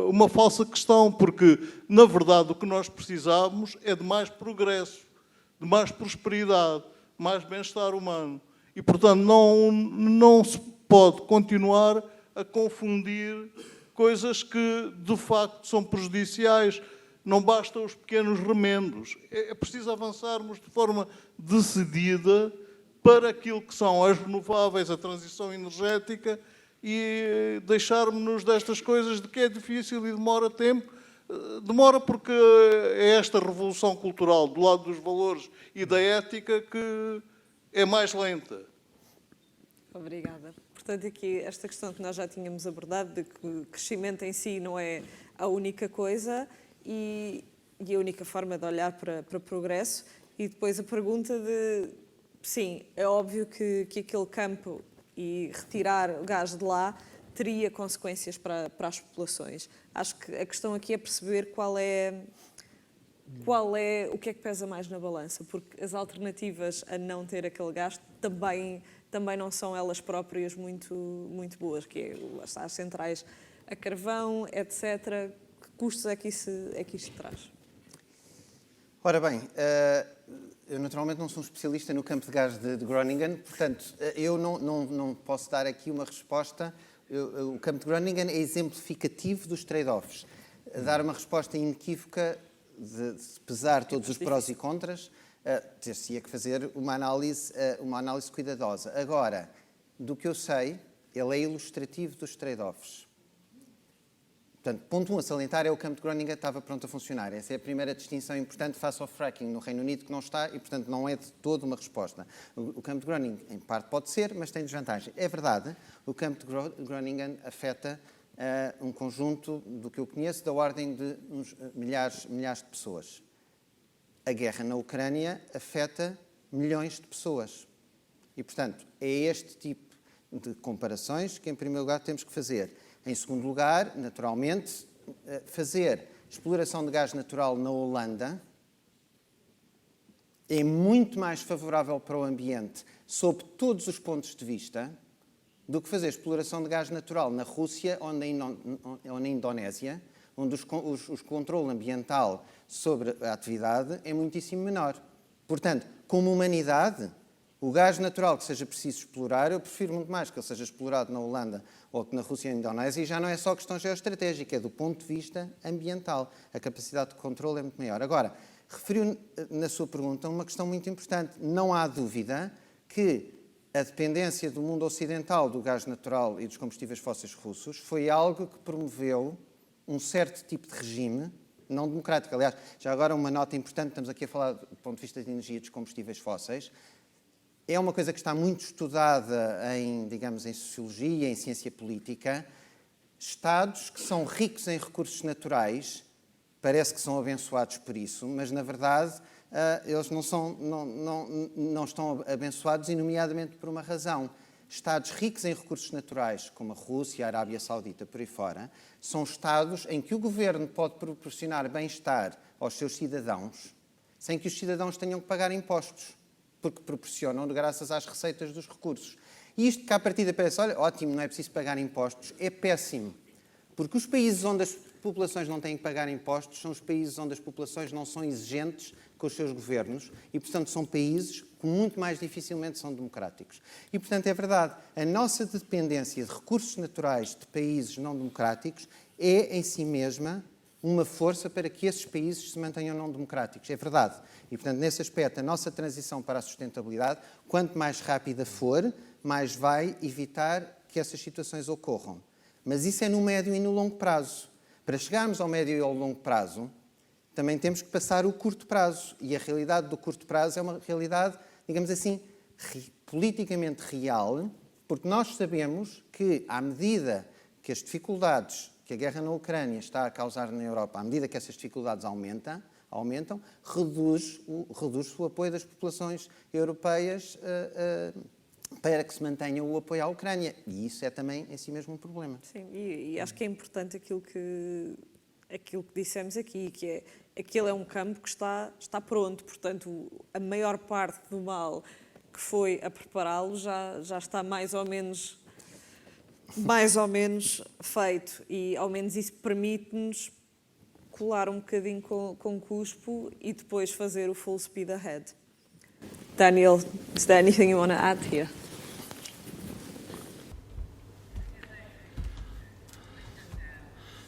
uma falsa questão, porque, na verdade, o que nós precisamos é de mais progresso, de mais prosperidade, mais bem-estar humano. E, portanto, não se pode continuar a confundir coisas que, de facto, são prejudiciais. Não bastam os pequenos remendos. É preciso avançarmos de forma decidida para aquilo que são as renováveis, a transição energética, e deixarmos-nos destas coisas de que é difícil e demora tempo. Demora porque é esta revolução cultural do lado dos valores e da ética que é mais lenta. Obrigada. Portanto, aqui esta questão que nós já tínhamos abordado, de que o crescimento em si não é a única coisa e a única forma de olhar para progresso. E depois a pergunta de, sim, é óbvio que aquele campo e retirar o gás de lá teria consequências para as populações. Acho que a questão aqui é perceber qual é o que é que pesa mais na balança, porque as alternativas a não ter aquele gás também não são elas próprias muito boas, que é as centrais a carvão, etc. Que custos é que isto traz? Ora bem, eu naturalmente não sou um especialista no campo de gás de Groningen, portanto, eu não posso dar aqui uma resposta. O campo de Groningen é exemplificativo dos trade-offs. Dar uma resposta inequívoca, de pesar todos os prós e contras, ter-se-ia que fazer uma análise cuidadosa. Agora, do que eu sei, ele é ilustrativo dos trade-offs. Portanto, ponto 1 a salientar é o campo de Groningen estava pronto a funcionar. Essa é a primeira distinção importante face ao fracking no Reino Unido, que não está e, portanto, não é de todo uma resposta. O campo de Groningen, em parte, pode ser, mas tem desvantagem. É verdade, o campo de Groningen afeta um conjunto, do que eu conheço, da ordem de uns milhares de pessoas. A guerra na Ucrânia afeta milhões de pessoas. E, portanto, é este tipo de comparações que, em primeiro lugar, temos que fazer. Em segundo lugar, naturalmente, fazer exploração de gás natural na Holanda é muito mais favorável para o ambiente, sob todos os pontos de vista, do que fazer exploração de gás natural na Rússia ou na Indonésia, onde o controle ambiental sobre a atividade é muitíssimo menor. Portanto, como humanidade, o gás natural que seja preciso explorar, eu prefiro muito mais que ele seja explorado na Holanda ou que na Rússia ou na Indonésia, e já não é só questão geoestratégica, é do ponto de vista ambiental. A capacidade de controle é muito maior. Agora, referiu na sua pergunta uma questão muito importante. Não há dúvida que a dependência do mundo ocidental do gás natural e dos combustíveis fósseis russos foi algo que promoveu um certo tipo de regime não democrático. Aliás, já agora uma nota importante, estamos aqui a falar do ponto de vista de energia dos combustíveis fósseis. É uma coisa que está muito estudada em sociologia, em ciência política. Estados que são ricos em recursos naturais, parece que são abençoados por isso, mas, na verdade, eles não estão abençoados, e nomeadamente por uma razão. Estados ricos em recursos naturais, como a Rússia, a Arábia Saudita, por aí fora, são Estados em que o governo pode proporcionar bem-estar aos seus cidadãos sem que os cidadãos tenham que pagar impostos, porque proporcionam graças às receitas dos recursos. E isto que à partida parece, olha, ótimo, não é preciso pagar impostos, é péssimo. Porque os países onde as populações não têm que pagar impostos são os países onde as populações não são exigentes com os seus governos e, portanto, são países que muito mais dificilmente são democráticos. E, portanto, é verdade, a nossa dependência de recursos naturais de países não democráticos é, em si mesma, uma força para que esses países se mantenham não democráticos. É verdade. E, portanto, nesse aspecto, a nossa transição para a sustentabilidade, quanto mais rápida for, mais vai evitar que essas situações ocorram. Mas isso é no médio e no longo prazo. Para chegarmos ao médio e ao longo prazo, também temos que passar o curto prazo. E a realidade do curto prazo é uma realidade, digamos assim, politicamente real, porque nós sabemos que, à medida que as dificuldades que a guerra na Ucrânia está a causar na Europa, à medida que essas dificuldades aumentam, reduz o apoio das populações europeias para que se mantenha o apoio à Ucrânia. E isso é também, em si mesmo, um problema. Sim, e acho que é importante aquilo que dissemos aqui, que é aquele é um campo que está pronto, portanto, a maior parte do mal que foi a prepará-lo já está mais ou menos feito, e ao menos isso permite-nos colar um bocadinho com cuspo e depois fazer o full speed ahead. Daniel, is there anything you want to add here?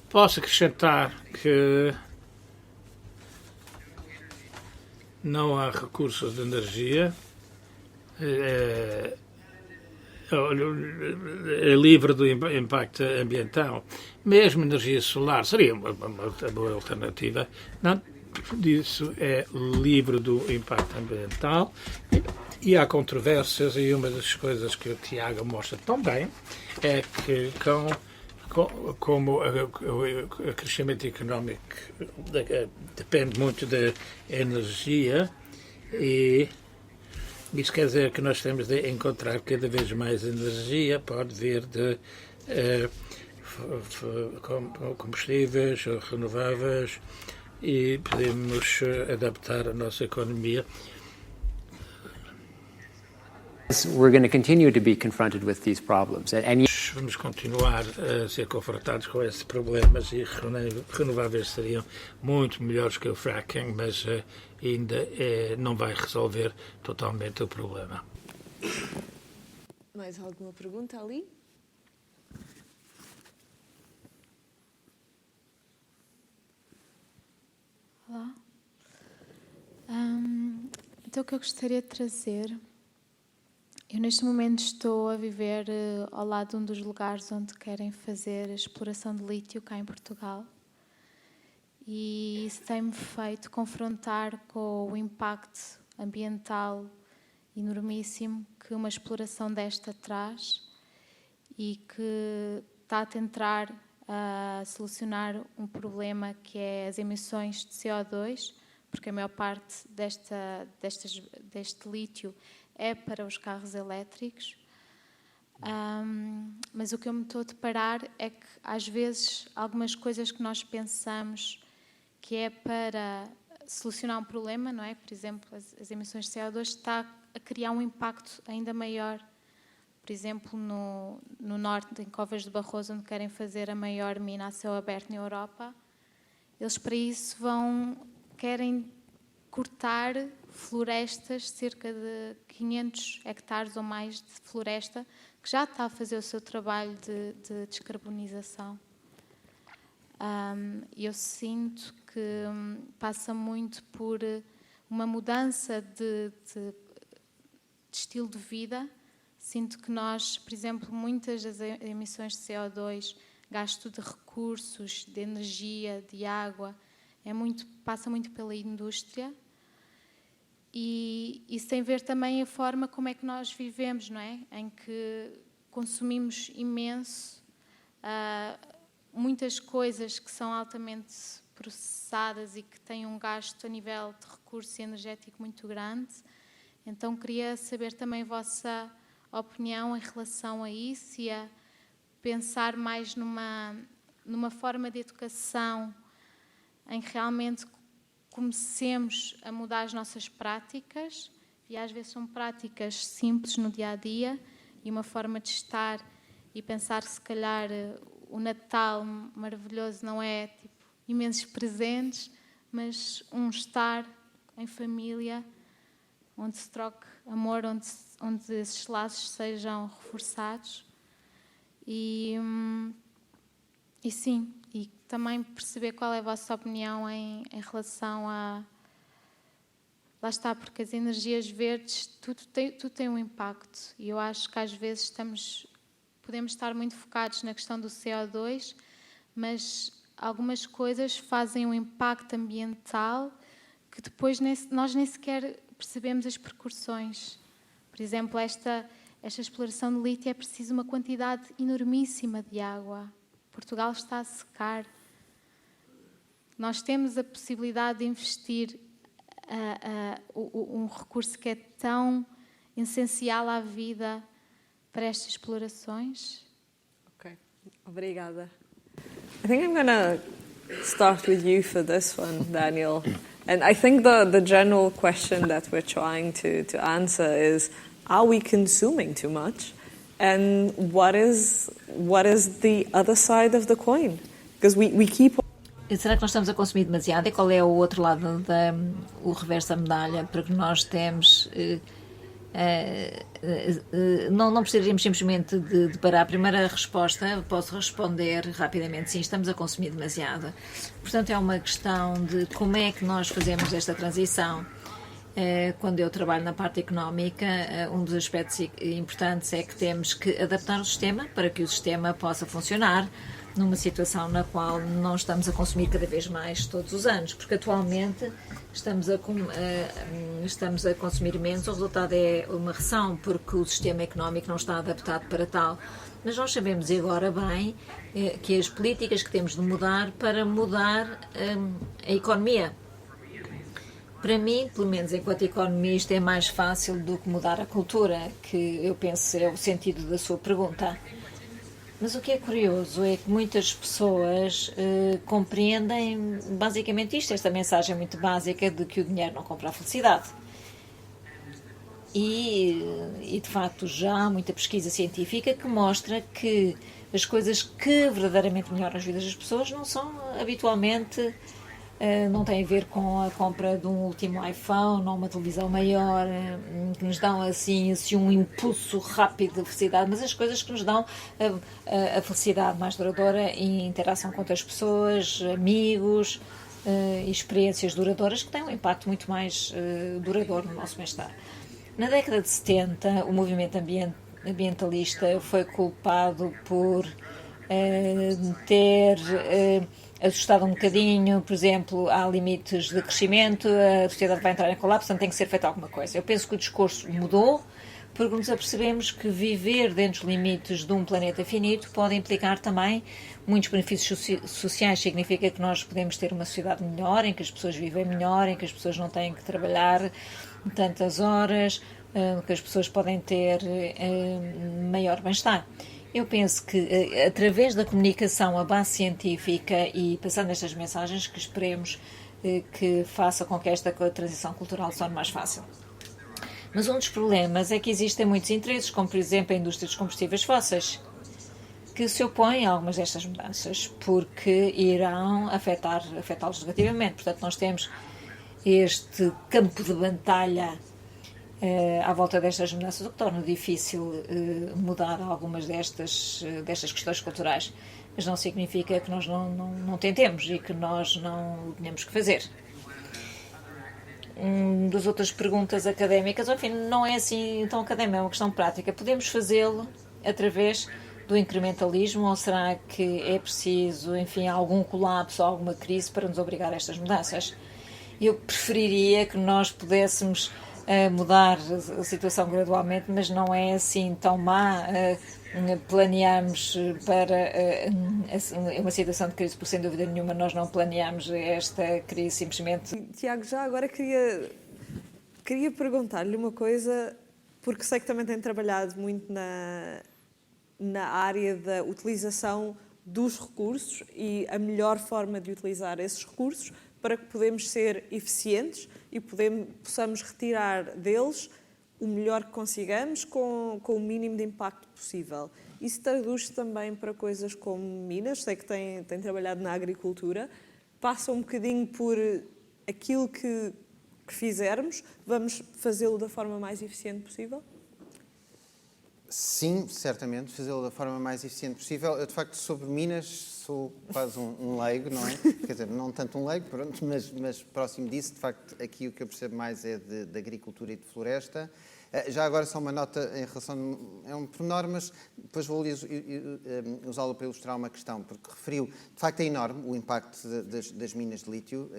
Posso acrescentar que não há recursos de energia, é livre do impacto ambiental. Mesmo energia solar seria uma boa alternativa. Não disso, é livre do impacto ambiental. E há controvérsias, e uma das coisas que o Tiago mostra tão bem é que como o crescimento económico depende muito da energia, e isso quer dizer que nós temos de encontrar cada vez mais energia, pode vir de combustíveis renováveis, e podemos adaptar a nossa economia. We're going to continue to be confronted with these problems. And vamos continuar a ser confrontados com esses problemas e renováveis seriam muito melhores que o fracking, mas ainda não vai resolver totalmente o problema. Mais alguma pergunta ali? Olá. Então, o que eu gostaria de trazer... Eu, neste momento, estou a viver ao lado de um dos lugares onde querem fazer a exploração de lítio, cá em Portugal. E isso tem-me feito confrontar com o impacto ambiental enormíssimo que uma exploração desta traz e que está a tentar solucionar um problema que é as emissões de CO2, porque a maior parte deste lítio é para os carros elétricos, mas o que eu me estou a deparar é que, às vezes, algumas coisas que nós pensamos que é para solucionar um problema, não é? Por exemplo, as emissões de CO2 está a criar um impacto ainda maior. Por exemplo, no norte, em Covas de Barroso, onde querem fazer a maior mina a céu aberto na Europa, eles para isso querem cortar florestas, cerca de 500 hectares ou mais de floresta, que já está a fazer o seu trabalho de descarbonização. Eu sinto que passa muito por uma mudança de estilo de vida. Sinto que nós, por exemplo, muitas das emissões de CO2, gasto de recursos, de energia, de água, passa muito pela indústria. E isso tem a ver também a forma como é que nós vivemos, não é? Em que consumimos imenso, muitas coisas que são altamente processadas e que têm um gasto a nível de recurso energético muito grande. Então, queria saber também a vossa opinião em relação a isso e a pensar mais numa forma de educação em que realmente comecemos a mudar as nossas práticas, e às vezes são práticas simples no dia-a-dia, e uma forma de estar e pensar que se calhar o Natal maravilhoso não é tipo imensos presentes, mas um estar em família, onde se troque amor, onde esses laços sejam reforçados. E sim, e também perceber qual é a vossa opinião em relação a... Lá está, porque as energias verdes, tudo tem um impacto. E eu acho que às vezes podemos estar muito focados na questão do CO2, mas algumas coisas fazem um impacto ambiental que depois nós nem sequer percebemos as repercussões. Por exemplo, esta exploração de lítio é preciso uma quantidade enormíssima de água. Portugal está a secar. Nós temos a possibilidade de investir um recurso que é tão essencial à vida para estas explorações. Ok, obrigada. I think I'm going to start with you for this one, Daniel. And I think the general question that we're trying to answer is, are we consuming too much? And what is the other side of the coin? Because we keep... Será que nós estamos a consumir demasiado? E qual é o outro lado, o reverso da medalha? Porque nós temos... não precisaríamos simplesmente de parar. A primeira resposta, posso responder rapidamente, sim, estamos a consumir demasiado. Portanto, é uma questão de como é que nós fazemos esta transição. Quando eu trabalho na parte económica, um dos aspectos importantes é que temos que adaptar o sistema para que o sistema possa funcionar numa situação na qual não estamos a consumir cada vez mais todos os anos, porque atualmente estamos a consumir menos, o resultado é uma recessão, porque o sistema económico não está adaptado para tal. Mas nós sabemos agora bem que as políticas que temos de mudar para mudar a economia. Para mim, pelo menos enquanto economista, é mais fácil do que mudar a cultura, que eu penso é o sentido da sua pergunta. Mas o que é curioso é que muitas pessoas compreendem basicamente isto, esta mensagem muito básica de que o dinheiro não compra a felicidade. e de facto já há muita pesquisa científica que mostra que as coisas que verdadeiramente melhoram as vidas das pessoas não são habitualmente, não têm a ver com a compra de um último iPhone ou uma televisão maior, que nos dão assim um impulso rápido de felicidade, mas as coisas que nos dão a felicidade mais duradoura e interação com outras pessoas, amigos, experiências duradouras que têm um impacto muito mais duradouro no nosso bem-estar. Na década de 70, o movimento ambientalista foi culpado por ter assustado um bocadinho, por exemplo, há limites de crescimento, a sociedade vai entrar em colapso, portanto tem que ser feita alguma coisa. Eu penso que o discurso mudou, porque nos apercebemos que viver dentro dos limites de um planeta finito pode implicar também muitos benefícios sociais. Significa que nós podemos ter uma sociedade melhor, em que as pessoas vivem melhor, em que as pessoas não têm que trabalhar tantas horas, que as pessoas podem ter maior bem-estar. Eu penso que, através da comunicação, a base científica e passando estas mensagens, que esperemos que faça com que esta transição cultural se torne mais fácil. Mas um dos problemas é que existem muitos interesses, como por exemplo a indústria dos combustíveis fósseis, que se opõem a algumas destas mudanças, porque irão afetá-los negativamente. Portanto, nós temos este campo de batalha à volta destas mudanças, o que torna difícil mudar algumas destas questões culturais. Mas não significa que nós não tentemos e que nós não tenhamos que fazer. Das outras perguntas académicas, enfim, não é assim tão académica, é uma questão prática. Podemos fazê-lo através do incrementalismo ou será que é preciso, enfim, algum colapso ou alguma crise para nos obrigar a estas mudanças? Eu preferiria que nós pudéssemos mudar a situação gradualmente, mas não é assim tão má planearmos para uma situação de crise, porque sem dúvida nenhuma nós não planeamos esta crise simplesmente. Tiago, já agora queria perguntar-lhe uma coisa, porque sei que também tem trabalhado muito na área da utilização dos recursos e a melhor forma de utilizar esses recursos para que podemos ser eficientes e possamos retirar deles o melhor que consigamos com o mínimo de impacto possível. Isso traduz-se também para coisas como minas, sei que tem trabalhado na agricultura, passa um bocadinho por aquilo que fizermos, vamos fazê-lo da forma mais eficiente possível? Sim, certamente, fazê-lo da forma mais eficiente possível. Eu, de facto, sobre minas sou quase um leigo, não é? Quer dizer, não tanto um leigo, pronto, mas próximo disso. De facto, aqui o que eu percebo mais é de agricultura e de floresta. Já agora só uma nota em relação... É um pormenor, mas depois vou usá-lo para ilustrar uma questão, porque referiu... De facto, é enorme o impacto das minas de lítio,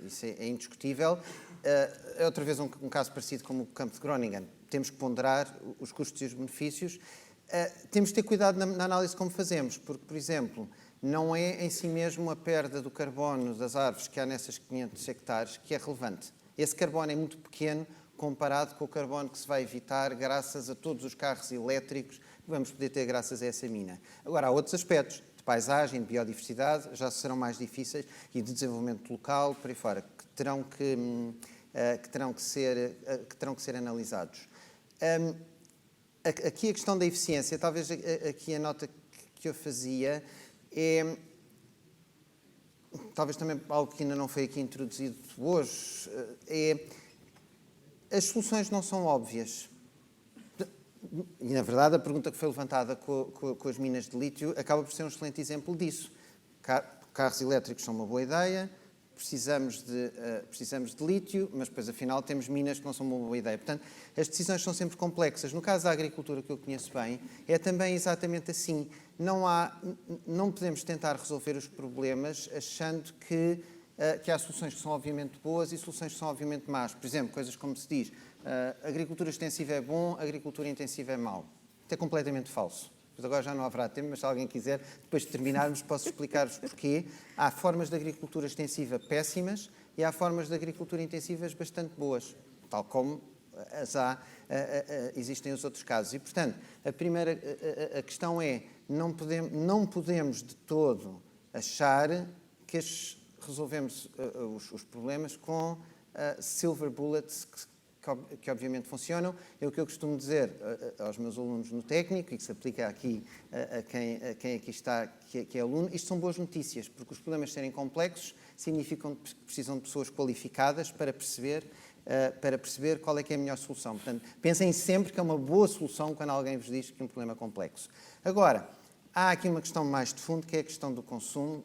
isso é indiscutível. É outra vez um caso parecido como o campo de Groningen. Temos que ponderar os custos e os benefícios. Temos de ter cuidado na análise como fazemos, porque, por exemplo, não é em si mesmo a perda do carbono das árvores que há nessas 500 hectares que é relevante. Esse carbono é muito pequeno comparado com o carbono que se vai evitar graças a todos os carros elétricos que vamos poder ter graças a essa mina. Agora, há outros aspectos de paisagem, de biodiversidade, já serão mais difíceis, e de desenvolvimento local, por aí fora, que terão que ser analisados. Aqui a questão da eficiência, talvez aqui a nota que eu fazia é, talvez também algo que ainda não foi aqui introduzido hoje, as soluções não são óbvias. E, na verdade, a pergunta que foi levantada com as minas de lítio acaba por ser um excelente exemplo disso. Carros elétricos são uma boa ideia, precisamos de lítio, mas depois, afinal, temos minas que não são uma boa ideia. Portanto, as decisões são sempre complexas. No caso da agricultura, que eu conheço bem, é também exatamente assim. Não podemos tentar resolver os problemas achando que há soluções que são obviamente boas e soluções que são obviamente más. Por exemplo, coisas como se diz, agricultura extensiva é bom, agricultura intensiva é mau. Isto é completamente falso. Mas agora já não haverá tempo, mas se alguém quiser, depois de terminarmos, posso explicar-vos porquê. Há formas de agricultura extensiva péssimas e há formas de agricultura intensivas bastante boas, tal como existem os outros casos. E, portanto, a questão é, não podemos de todo achar que resolvemos os problemas com silver bullets que obviamente funcionam. É o que eu costumo dizer aos meus alunos no técnico, e que se aplica aqui a quem aqui está, que é aluno. Isto são boas notícias, porque os problemas serem complexos significam que precisam de pessoas qualificadas para perceber qual é que é a melhor solução. Portanto, pensem sempre que é uma boa solução quando alguém vos diz que é um problema complexo. Agora, há aqui uma questão mais de fundo, que é a questão do consumo,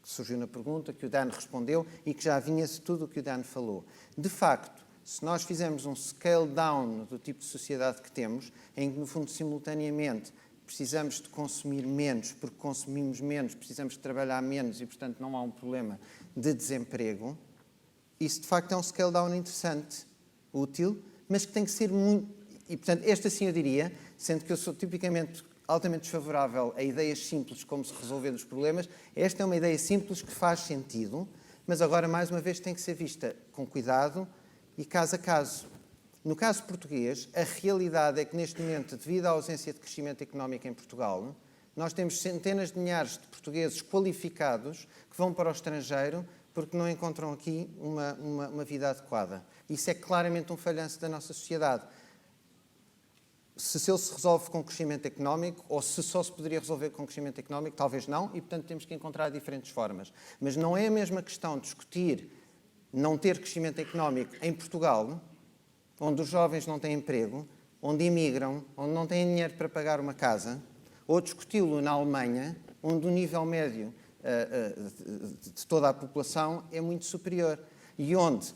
que surgiu na pergunta, que o Dan respondeu e que já vinha de tudo o que o Dan falou. De facto, se nós fizermos um scale down do tipo de sociedade que temos, em que, no fundo, simultaneamente, precisamos de consumir menos, porque consumimos menos, precisamos de trabalhar menos e, portanto, não há um problema de desemprego, isso, de facto, é um scale down interessante, útil, mas que tem que ser muito... E, portanto, esta sim eu diria, sendo que eu sou tipicamente altamente desfavorável a ideias simples como se resolver os problemas, esta é uma ideia simples que faz sentido, mas agora, mais uma vez, tem que ser vista com cuidado e caso a caso. No caso português, a realidade é que, neste momento, devido à ausência de crescimento económico em Portugal, nós temos centenas de milhares de portugueses qualificados que vão para o estrangeiro porque não encontram aqui uma vida adequada. Isso é claramente um falhanço da nossa sociedade. Se ele se resolve com crescimento económico, ou se só se poderia resolver com crescimento económico, talvez não, e, portanto, temos que encontrar diferentes formas. Mas não é a mesma questão discutir não ter crescimento económico em Portugal, onde os jovens não têm emprego, onde imigram, onde não têm dinheiro para pagar uma casa, ou discuti-lo na Alemanha, onde o nível médio de toda a população é muito superior e onde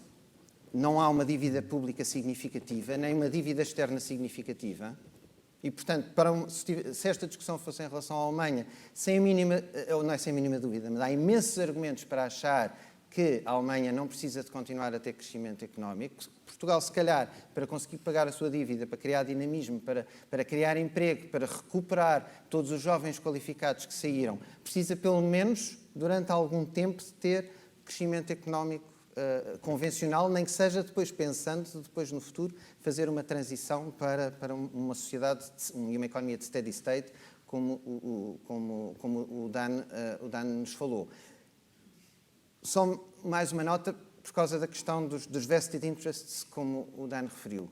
não há uma dívida pública significativa, nem uma dívida externa significativa. E, portanto, se esta discussão fosse em relação à Alemanha, sem a mínima, ou não é sem a mínima dúvida, mas há imensos argumentos para achar que a Alemanha não precisa de continuar a ter crescimento económico. Portugal, se calhar, para conseguir pagar a sua dívida, para criar dinamismo, para criar emprego, para recuperar todos os jovens qualificados que saíram, precisa, pelo menos, durante algum tempo, de ter crescimento económico convencional, nem que seja depois pensando, depois no futuro, fazer uma transição para uma sociedade e uma economia de steady state, como o Dan nos falou. Só mais uma nota por causa da questão dos vested interests, como o Dan referiu.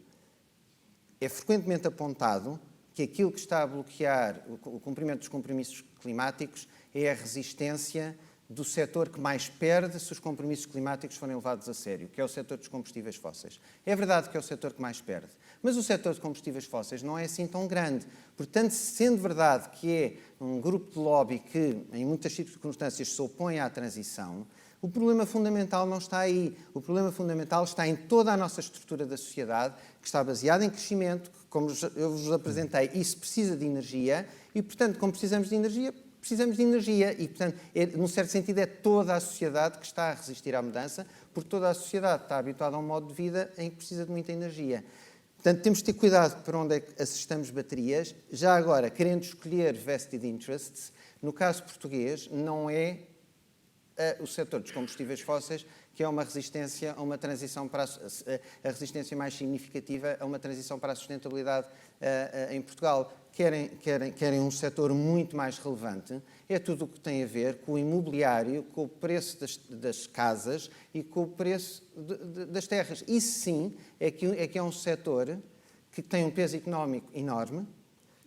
É frequentemente apontado que aquilo que está a bloquear o cumprimento dos compromissos climáticos é a resistência do setor que mais perde se os compromissos climáticos forem levados a sério, que é o setor dos combustíveis fósseis. É verdade que é o setor que mais perde, mas o setor de combustíveis fósseis não é assim tão grande. Portanto, sendo verdade que é um grupo de lobby que, em muitas circunstâncias, se opõe à transição, o problema fundamental não está aí. O problema fundamental está em toda a nossa estrutura da sociedade, que está baseada em crescimento, que, como eu vos apresentei, isso precisa de energia, e, portanto, como precisamos de energia, e, portanto, num certo sentido, é toda a sociedade que está a resistir à mudança, porque toda a sociedade está habituada a um modo de vida em que precisa de muita energia. Portanto, temos de ter cuidado para onde é que assestamos baterias. Já agora, querendo escolher vested interests, no caso português, não é o setor dos combustíveis fósseis que é uma resistência a uma transição para a resistência mais significativa a uma transição para a sustentabilidade em Portugal. Querem um setor muito mais relevante. É tudo o que tem a ver com o imobiliário, com o preço das casas e com o preço das terras. Isso sim é que é um setor que tem um peso económico enorme,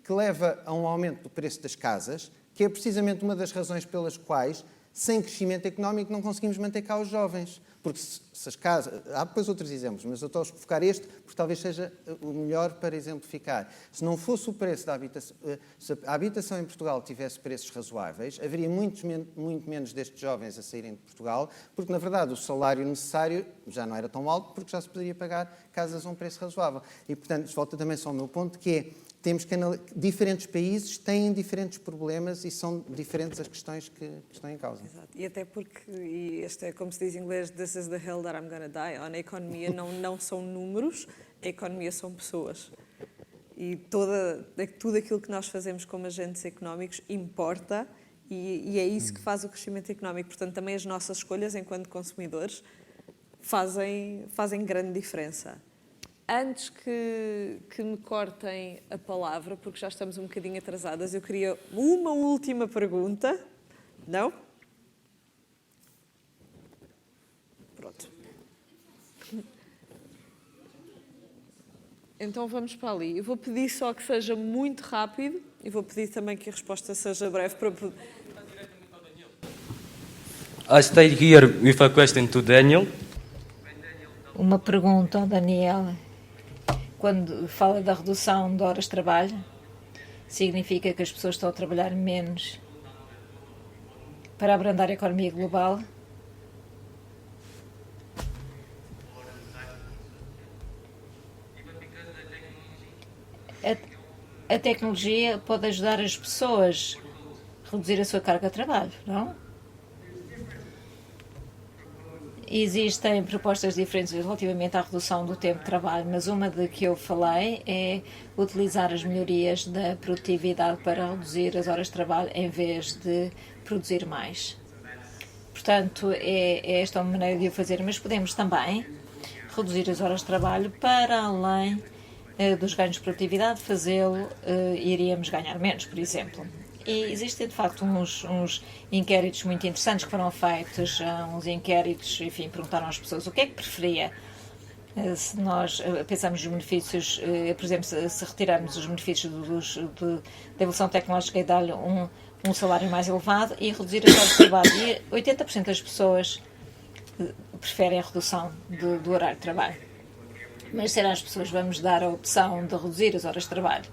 que leva a um aumento do preço das casas, que é precisamente uma das razões pelas quais, sem crescimento económico, não conseguimos manter cá os jovens. Porque se as casas... Há depois outros exemplos, mas eu estou a focar este porque talvez seja o melhor para exemplificar. Se não fosse o preço da habitação... Se a habitação em Portugal tivesse preços razoáveis, haveria muito menos destes jovens a saírem de Portugal, porque, na verdade, o salário necessário já não era tão alto, porque já se poderia pagar casas a um preço razoável. E, portanto, volta também só ao meu ponto, que é... Temos que diferentes países têm diferentes problemas e são diferentes as questões que estão em causa. Exato. E até porque, e este é como se diz em inglês, this is the hill that I'm going to die on. A economia não são números, a economia são pessoas. E tudo aquilo que nós fazemos como agentes económicos importa e é isso que faz o crescimento económico. Portanto, também as nossas escolhas enquanto consumidores fazem grande diferença. Antes que me cortem a palavra, porque já estamos um bocadinho atrasadas, eu queria uma última pergunta. Não? Pronto. Então vamos para ali. Eu vou pedir só que seja muito rápido e vou pedir também que a resposta seja breve para poder... I stay here with a question to Daniel. Uma pergunta ao Daniel. Quando fala da redução de horas de trabalho, significa que as pessoas estão a trabalhar menos para abrandar a economia global? A tecnologia pode ajudar as pessoas a reduzir a sua carga de trabalho, não? Existem propostas diferentes relativamente à redução do tempo de trabalho, mas uma de que eu falei é utilizar as melhorias da produtividade para reduzir as horas de trabalho em vez de produzir mais. Portanto, é esta uma maneira de o fazer, mas podemos também reduzir as horas de trabalho para além dos ganhos de produtividade, fazê-lo, iríamos ganhar menos, por exemplo. E existem, de facto, uns inquéritos muito interessantes que foram feitos, uns inquéritos, enfim, perguntaram às pessoas o que é que preferia. Se nós pensamos nos benefícios, por exemplo, se retirarmos os benefícios da evolução tecnológica e dar-lhe um salário mais elevado e reduzir as horas de trabalho. E 80% das pessoas preferem a redução do horário de trabalho. Mas será às pessoas vamos dar a opção de reduzir as horas de trabalho?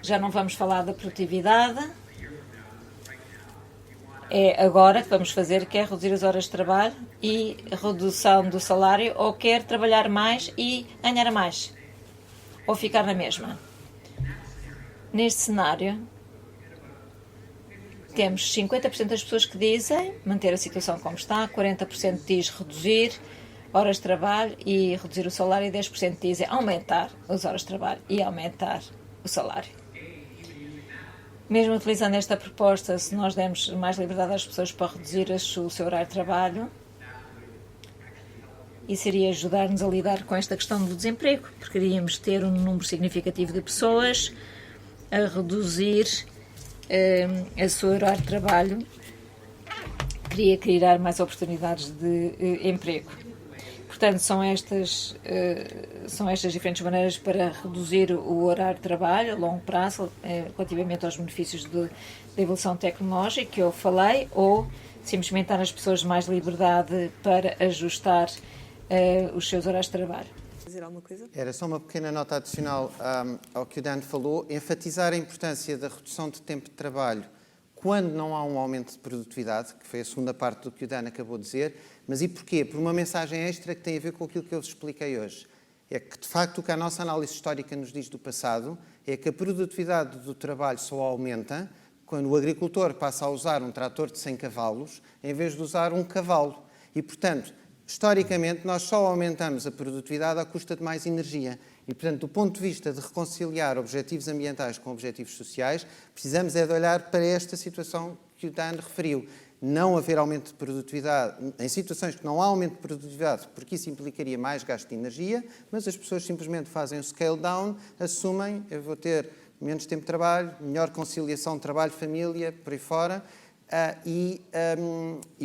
Já não vamos falar da produtividade. É agora que vamos fazer, quer reduzir as horas de trabalho e redução do salário, ou quer trabalhar mais e ganhar mais, ou ficar na mesma. Neste cenário, temos 50% das pessoas que dizem manter a situação como está, 40% diz reduzir horas de trabalho e reduzir o salário, e 10% dizem aumentar as horas de trabalho e aumentar o salário. Mesmo utilizando esta proposta, se nós demos mais liberdade às pessoas para reduzir o seu horário de trabalho, isso iria ajudar-nos a lidar com esta questão do desemprego, porque iríamos ter um número significativo de pessoas a reduzir a seu horário de trabalho, queria criar mais oportunidades de emprego. Portanto, são estas diferentes maneiras para reduzir o horário de trabalho a longo prazo, relativamente aos benefícios da evolução tecnológica que eu falei, ou simplesmente dar às pessoas mais liberdade para ajustar os seus horários de trabalho. Dizer alguma coisa? Era só uma pequena nota adicional ao que o Dan falou, enfatizar a importância da redução de tempo de trabalho quando não há um aumento de produtividade, que foi a segunda parte do que o Dan acabou de dizer. Mas e porquê? Por uma mensagem extra que tem a ver com aquilo que eu vos expliquei hoje. É que, de facto, o que a nossa análise histórica nos diz do passado é que a produtividade do trabalho só aumenta quando o agricultor passa a usar um trator de 100 cavalos em vez de usar um cavalo. E, portanto, historicamente, nós só aumentamos a produtividade à custa de mais energia. E, portanto, do ponto de vista de reconciliar objetivos ambientais com objetivos sociais, precisamos é de olhar para esta situação que o Dan referiu. Não haver aumento de produtividade, em situações que não há aumento de produtividade, porque isso implicaria mais gasto de energia, mas as pessoas simplesmente fazem o scale down, assumem, eu vou ter menos tempo de trabalho, melhor conciliação de trabalho-família, por aí fora, e,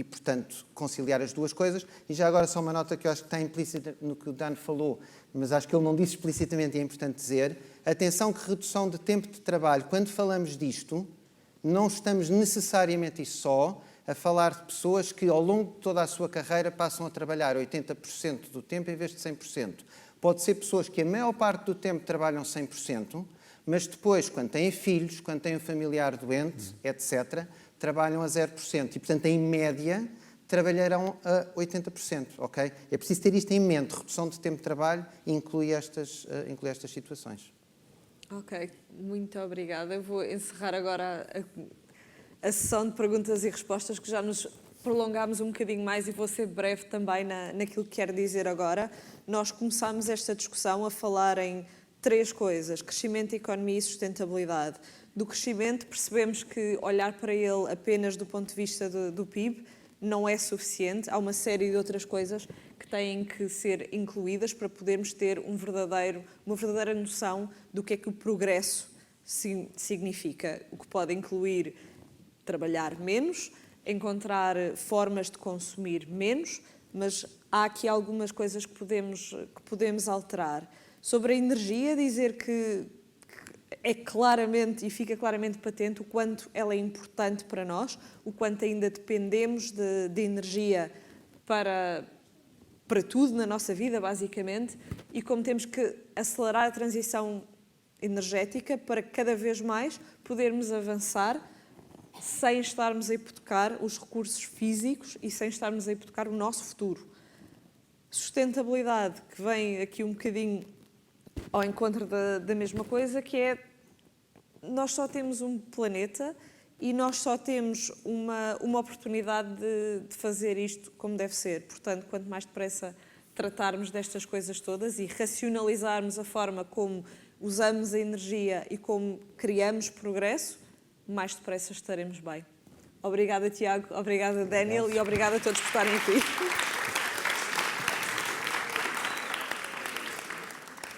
portanto, conciliar as duas coisas. E já agora só uma nota que eu acho que está implícita no que o Dan falou, mas acho que ele não disse explicitamente e é importante dizer. Atenção que redução de tempo de trabalho, quando falamos disto, não estamos necessariamente e só a falar de pessoas que ao longo de toda a sua carreira passam a trabalhar 80% do tempo em vez de 100%. Pode ser pessoas que a maior parte do tempo trabalham 100%, mas depois, quando têm filhos, quando têm um familiar doente, etc., trabalham a 0%. E, portanto, em média, trabalharão a 80%, ok? É preciso ter isto em mente. Redução de tempo de trabalho inclui estas situações. Ok, muito obrigada. Eu vou encerrar agora a sessão de perguntas e respostas, que já nos prolongámos um bocadinho mais, e vou ser breve também naquilo que quero dizer agora. Nós começámos esta discussão a falar em 3 coisas: crescimento, economia e sustentabilidade. Do crescimento, percebemos que olhar para ele apenas do ponto de vista do PIB não é suficiente. Há uma série de outras coisas que têm que ser incluídas para podermos ter uma verdadeira noção do que é que o progresso significa, o que pode incluir trabalhar menos, encontrar formas de consumir menos, mas há aqui algumas coisas que podemos alterar. Sobre a energia, dizer que é claramente e fica claramente patente o quanto ela é importante para nós, o quanto ainda dependemos de energia para tudo na nossa vida, basicamente, e como temos que acelerar a transição energética para cada vez mais podermos avançar sem estarmos a hipotecar os recursos físicos e sem estarmos a hipotecar o nosso futuro. Sustentabilidade, que vem aqui um bocadinho ao encontro da mesma coisa, que é nós só temos um planeta e nós só temos uma oportunidade de fazer isto como deve ser. Portanto, quanto mais depressa tratarmos destas coisas todas e racionalizarmos a forma como usamos a energia e como criamos progresso, mais depressa estaremos bem. Obrigada, Tiago, obrigada, Daniel, e obrigada a todos por estarem aqui.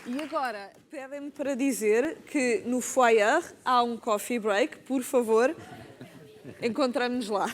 E agora, pedem-me para dizer que no foyer há um coffee break, por favor, encontramos-nos lá.